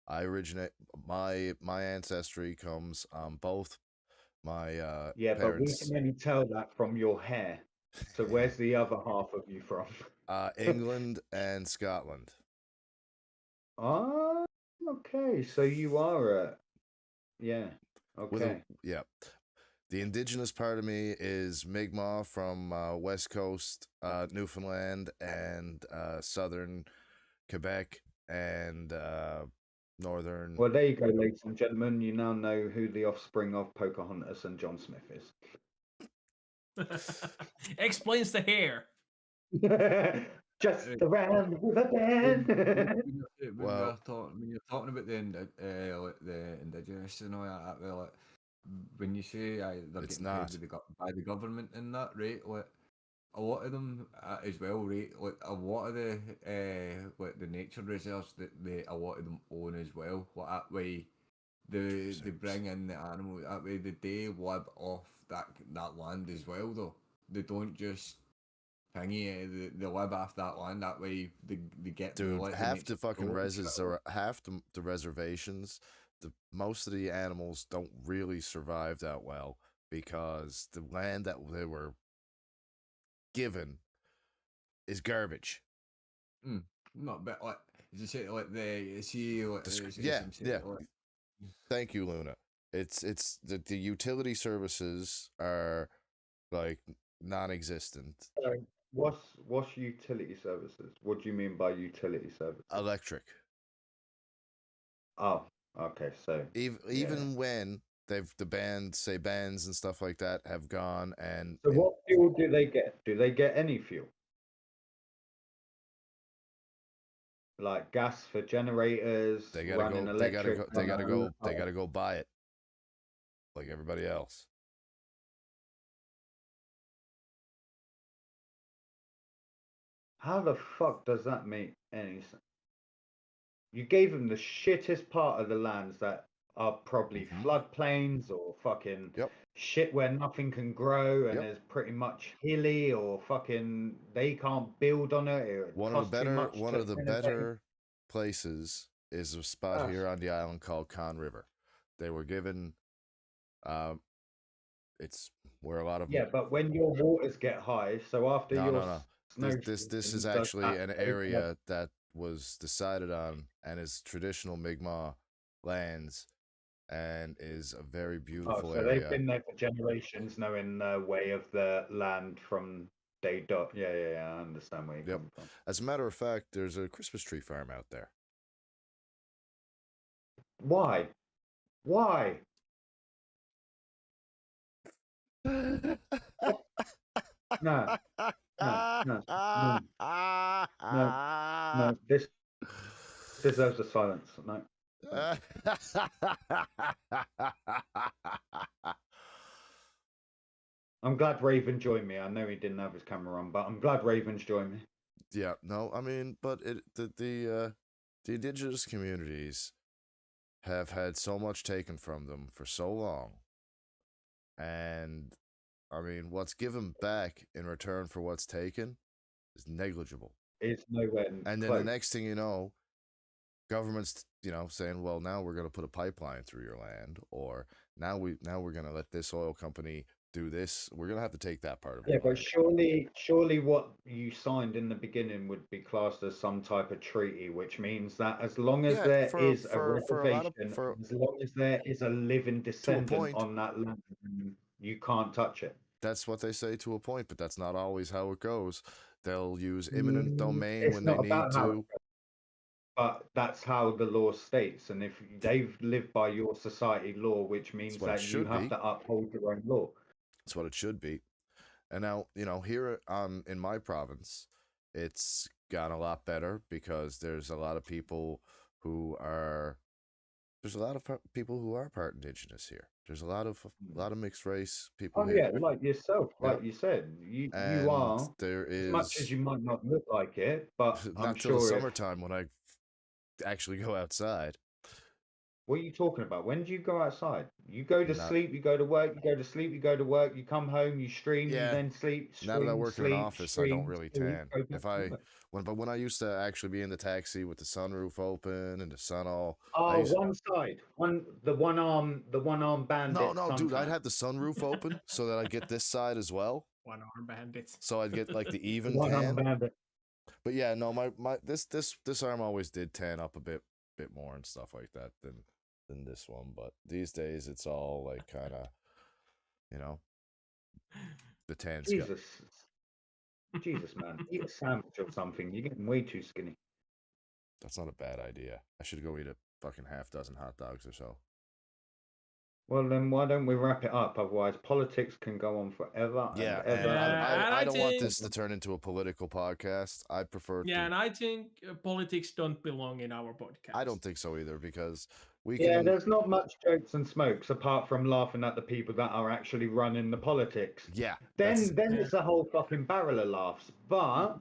I originate my ancestry comes on both my yeah, but we parents. can only tell that from your hair. So where's the other half of you from? England and Scotland. Ah, okay. So you are yeah. With Okay. yeah. The indigenous part of me is Mi'kmaq from West Coast, Newfoundland, and southern Quebec, and northern. Well, there you go, ladies and gentlemen. You now know who the offspring of Pocahontas and John Smith is. Explains the hair. Just Right. around with a band. When you're talking about like the indigenous and all that, well, like, when you say they're It's getting not. paid by the government and that, right? Like a lot of them as well, right? Like a lot of the like the nature reserves that a lot of them own as well. Like that way, they bring in the animal. That way, they live off that land as well. Though they don't just thingy. They live off that land. That way, they get Dude, let half nature the fucking grow and shit. half the reservations, most of the animals don't really survive that well because the land that they were given is garbage. No, but like you say, like you see, like, Yeah. like, Thank you, Luna. It's the utility services are like non-existent. What's utility services? What do you mean by utility services? Electric. Oh, okay. So Even when the bands and stuff like that have gone and So what fuel do they get? Do they get any fuel? Like gas for generators, they gotta running go electric. they gotta go buy it like everybody else. How the fuck does that make any sense? You gave them the shittest part of the lands that are probably floodplains or fucking Yep. shit where nothing can grow and Yep. is pretty much hilly or fucking they can't build on it. It One costs too much to of the renovate. better places is a spot Gosh. here on the island called Conn River. They were given it's where a lot of Yeah, but when your waters get high, so after no. snow This is season, does actually that an open up? area that was decided on and is traditional Mi'kmaq lands and is a very Oh, beautiful so they've area. been there for generations, knowing the way of the land from day dot. Yeah. I understand where you're Yep. coming from. As a matter of fact, there's a Christmas tree farm out there. Why? Why? No. This deserves a silence. No. I'm glad Raven joined me. I know he didn't have his camera on, but I'm glad Raven's joined me. Yeah, no, I mean, but the indigenous communities have had so much taken from them for so long, and I mean, what's given back in return for what's taken is negligible. It's nowhere And then close. the next thing you know, government's saying, well, now we're going to put a pipeline through your land, or now we're going to let this oil company do this. We're going to have to take that part of Yeah, your but land. surely what you signed in the beginning would be classed as some type of treaty, which means that as long as there is a reservation, as long as there is a living descendant on that land, you can't touch it. That's what they say to a point, but that's not always how it goes. They'll use eminent domain It's when not they need about how it to. but that's how the law states. And if they've lived by your society law, which means what it that you should have be. to uphold your own law. That's what it should be. And now, here in my province, it's gotten a lot better because there's a lot of people who are people who are part indigenous here. There's a lot of mixed race people Oh here. yeah, like yourself, Yep. like you said, you And are, there as much as is you might not look like it, but I'm not till the sure if summertime when I actually go outside. what are you talking about? When do you go outside? You go to Not sleep, you go to work, you go to sleep, you go to work, you come home, you stream, you Yeah. then sleep, Now that I stream, work in an sleep, office, I don't stream, really sleep, tan. go back If to I work. when I used to actually be in the taxi with the sunroof open and the sun all, I Oh, used one side, the one arm bandit no, dude, I'd sometimes. have the sunroof open so that I get this side as well, One arm bandit. so I'd get like the The even one arm tan. bandit. But yeah, no, my this arm always did tan up a bit more and stuff like that than this one. But these days it's all like kind of, the tan's got. Jesus, man, eat a sandwich or something. You're getting way too skinny. That's not a bad idea. I should go eat a fucking half dozen hot dogs or so. Well, then why don't we wrap it up? Otherwise, politics can go on forever Yeah, and ever. and and I I don't want think- this to turn into a political podcast. I prefer Yeah, to. and I think politics don't belong in our podcast. I don't think so either because we Yeah, can. there's not much jokes and smokes apart from laughing at the people that are actually running the politics. Yeah. Then Yeah. it's a whole fucking barrel of laughs. But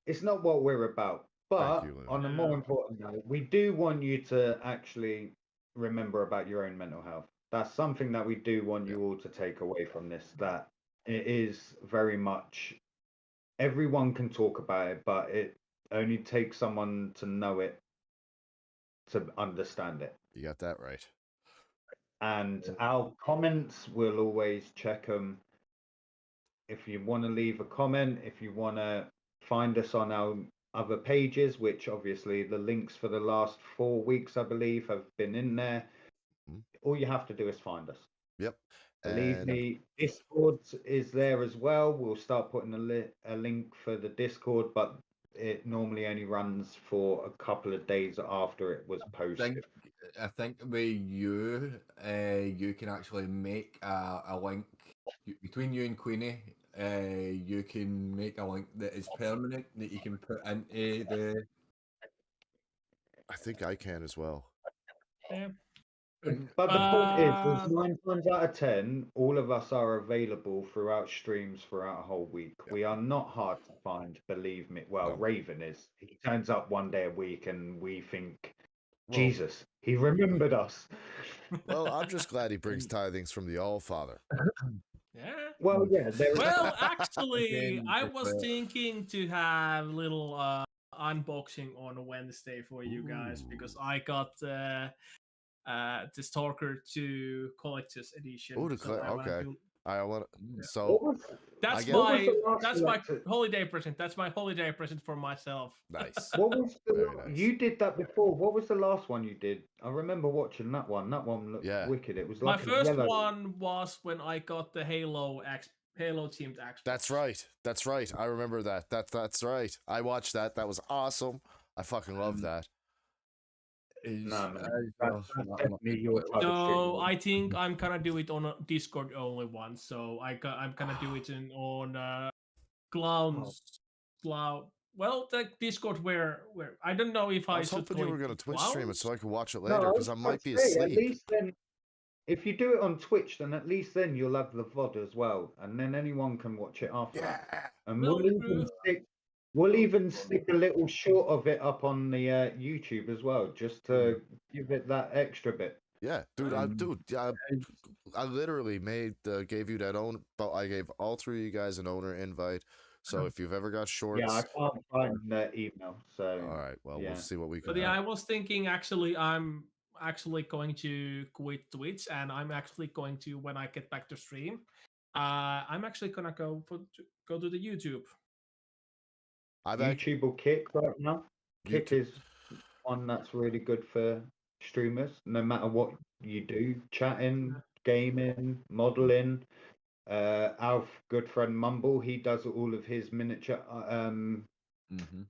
it's not what we're about. But you, Lou. on a more important note, we do want you to actually remember about your own mental health. That's something that we do want you all to take away from this. That it is very much everyone can talk about it, but it only takes someone to know it to understand it. You got that right. And our comments, we'll always check them. If you want to leave a comment, if you want to find us on our other pages, which obviously the links for the last 4 weeks, I believe, have been in there. All you have to do is find us. Yep. Believe And me, Discord is there as well. We'll start putting a link for the Discord, but it normally only runs for a couple of days after it was posted. I think with you, you can actually make a link between you and Queenie. You can make a link that is permanent that you can put into the. I think I can as well. Yeah. But the point is 9 times out of 10, all of us are available throughout streams throughout a whole week. We are not hard to find, believe me. Well, No. Raven is. He turns up one day a week and we think, Well- Jesus, he remembered us. Well, I'm just glad he brings tithings from the All Father. Yeah. Well, yeah. Well, actually, Again, I with was the- thinking to have little unboxing on Wednesday for you guys because I got the Stalker 2 Collector's Edition. Oh, so I wanna okay. do- I want What so was, That's get- What was my the last that's my collector? holiday present. That's my holiday present for myself. nice. what was the, Very nice. you did that before. What was the last one you did? I remember watching that one. That one looked Yeah. wicked. It was My like a first yellow. one was when I got the Halo themed Xbox. That's right. That's right. I remember that. That's right. I watched that. That was awesome. I fucking love that. No, man. That's definitely your type of So stream. I think I'm gonna do it on a Discord only one. So I'm gonna do it on Clowns. Well, the Discord where I don't know if I I was should hoping go you were into gonna Twitch stream it Clowns. so I could watch it No, later I because was I about might to be say, At asleep. least then, if you do it on Twitch, then at least then you'll have the VOD as well, and then anyone can watch it after. Yeah. And Well, we'll even stick a little short of it up on the YouTube as well, just to give it that extra bit. Yeah, dude. I literally gave you that I gave all three of you guys an owner invite. So if you've ever got shorts, Yeah, I can't find the email, so all right. Well, yeah. we'll see what we can. But yeah, I was thinking actually I'm actually going to quit Twitch and I'm actually going to when I get back to stream. I'm actually gonna go to the YouTube. YouTube will Kick right now. Kick YouTube- is one that's really good for streamers, no matter what you do, chatting, gaming, modeling. Our good friend Mumble, he does all of his miniature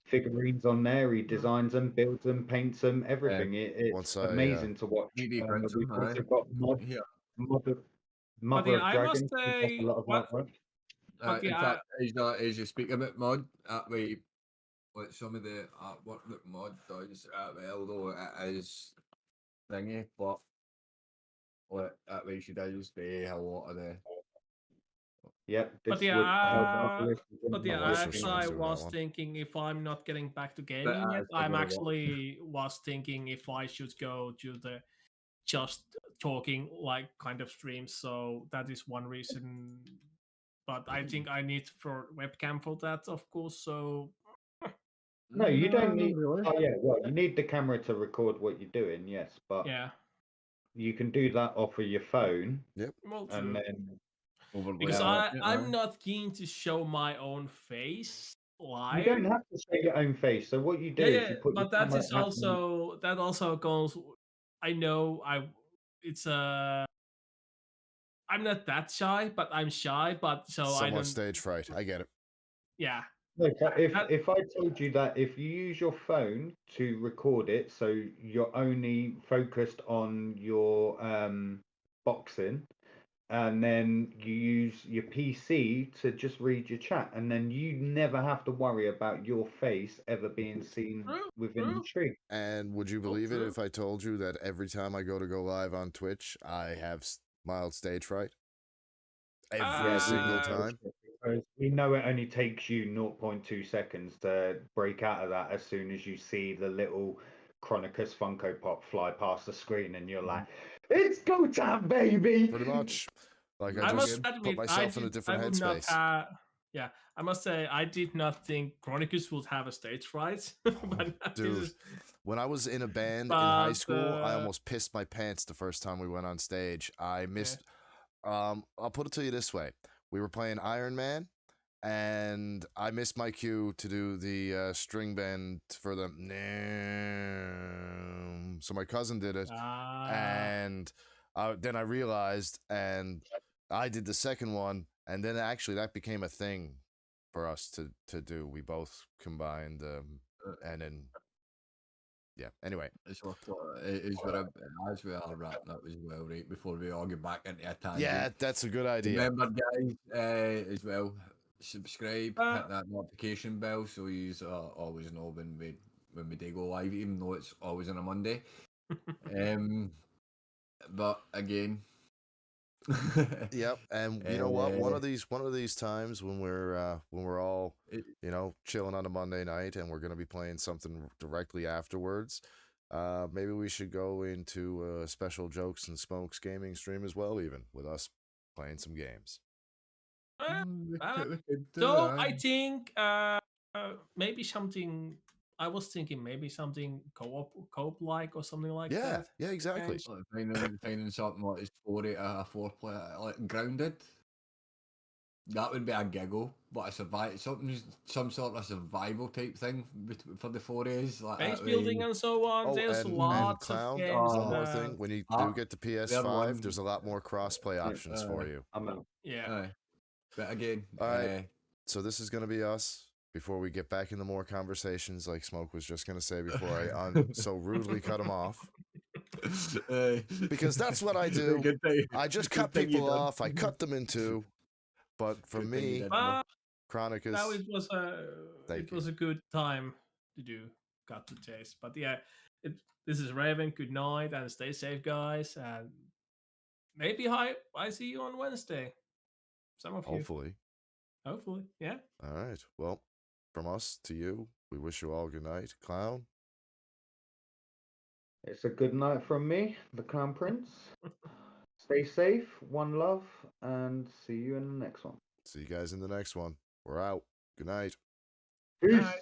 figurines on there. He designs them, builds them, paints them, everything. It's once I, amazing to watch. Media prints We've them, also aye. got Yeah. Mother, But Mother yeah, of I must Dragons. He does say, a lot of what? artwork. But In yeah, fact, as you speak about mod, that way, like some of the artwork that mod does, although it is thingy, but like that way she does do a lot of the. Yep. But This yeah, would but yeah, My wish I was actually someone doing that was one. thinking if I'm not getting back to gaming I yet, still I'm gotta watch. actually was thinking if I should go to the just talking like kind of streams. So that is one reason. But I think I need for webcam for that, of course. So No, you don't No, need. really. Oh yeah, well, you need the camera to record what you're doing, yes, but yeah, you can do that off of your phone, well, and true. then Because Yeah, I'm not keen to show my own face live. you don't have to show your own face. So what you do Yeah, is yeah, you put your but that camera is out also that also goes. I know it's I'm not that shy, but I'm shy. But so I Somewhat don't. stage fright. I get it. Yeah, No, but That- if I told you that if you use your phone to record it, so you're only focused on your boxing, and then you use your PC to just read your chat, and then you never have to worry about your face ever being seen True, within true. the stream. And would you Oh, believe it true. if I told you that every time I go to go live on Twitch, I have mild stage fright? Every Yeah, single Uh, time. Because we know it only takes you 0.2 seconds to break out of that as soon as you see the little Chronicus Funko Pop fly past the screen, and you're like, "It's go time, baby!" Pretty much. Like I I must just admit, put myself in a different I would not headspace. have. Yeah, I must say, I did not think Chronicus would have a stage fright. But this Dude, is- when I was in a band in high But, school, I almost pissed my pants the first time we went on stage. I missed. I'll put it to you this way: we were playing Iron Man, and I missed my cue to do the string bend for the. So my cousin did it, and then I realized, and I did the second one, and then actually that became a thing for us to do. We both combined, and then yeah. Anyway, It's what is what as we are wrapping up as well, right before we all get back into a tangent. yeah, that's a good idea. Remember, guys, as well, subscribe, hit that notification bell so you always know when we do go live, even though it's always on a Monday. But again, Yep, and you know what? One of these times when we're all chilling on a Monday night and we're gonna be playing something directly afterwards, maybe we should go into a special Jokes and Smokes gaming stream as well, even with us playing some games. we could do So that. I think maybe something. I was thinking maybe something co-op like or something like Yeah, that. yeah, exactly. And- Like finding something like a 4-player, like Grounded. That would be a giggle, but some sort of survival type thing for the 4As. Like Base that building way. and so on. Oh, There's and lots Clown, of games. one more thing. When you do get the PS5, one- there's a lot more cross-play options for you. I'm out. Yeah. Aye. But again, All right. So this is gonna be us before we get back into more conversations, like Smoke was just gonna say before I so rudely cut him off. Because that's what I do. Good thing- I just good cut thing you people done. off. I cut them in two. But for Good thing you me, did, But Chronicus, that was Thank it was a good time to do got to taste. But yeah, this is Raven. Good night and stay safe, guys. And maybe I see you on Wednesday. Some of you, hopefully. hopefully, yeah. All right. Well, from us to you, we wish you all good night. Clown, It's a good night from me, the Crown Prince. Stay safe, one love, and see you in the next one. see you guys in the next one. We're out. Good night. Peace. Night.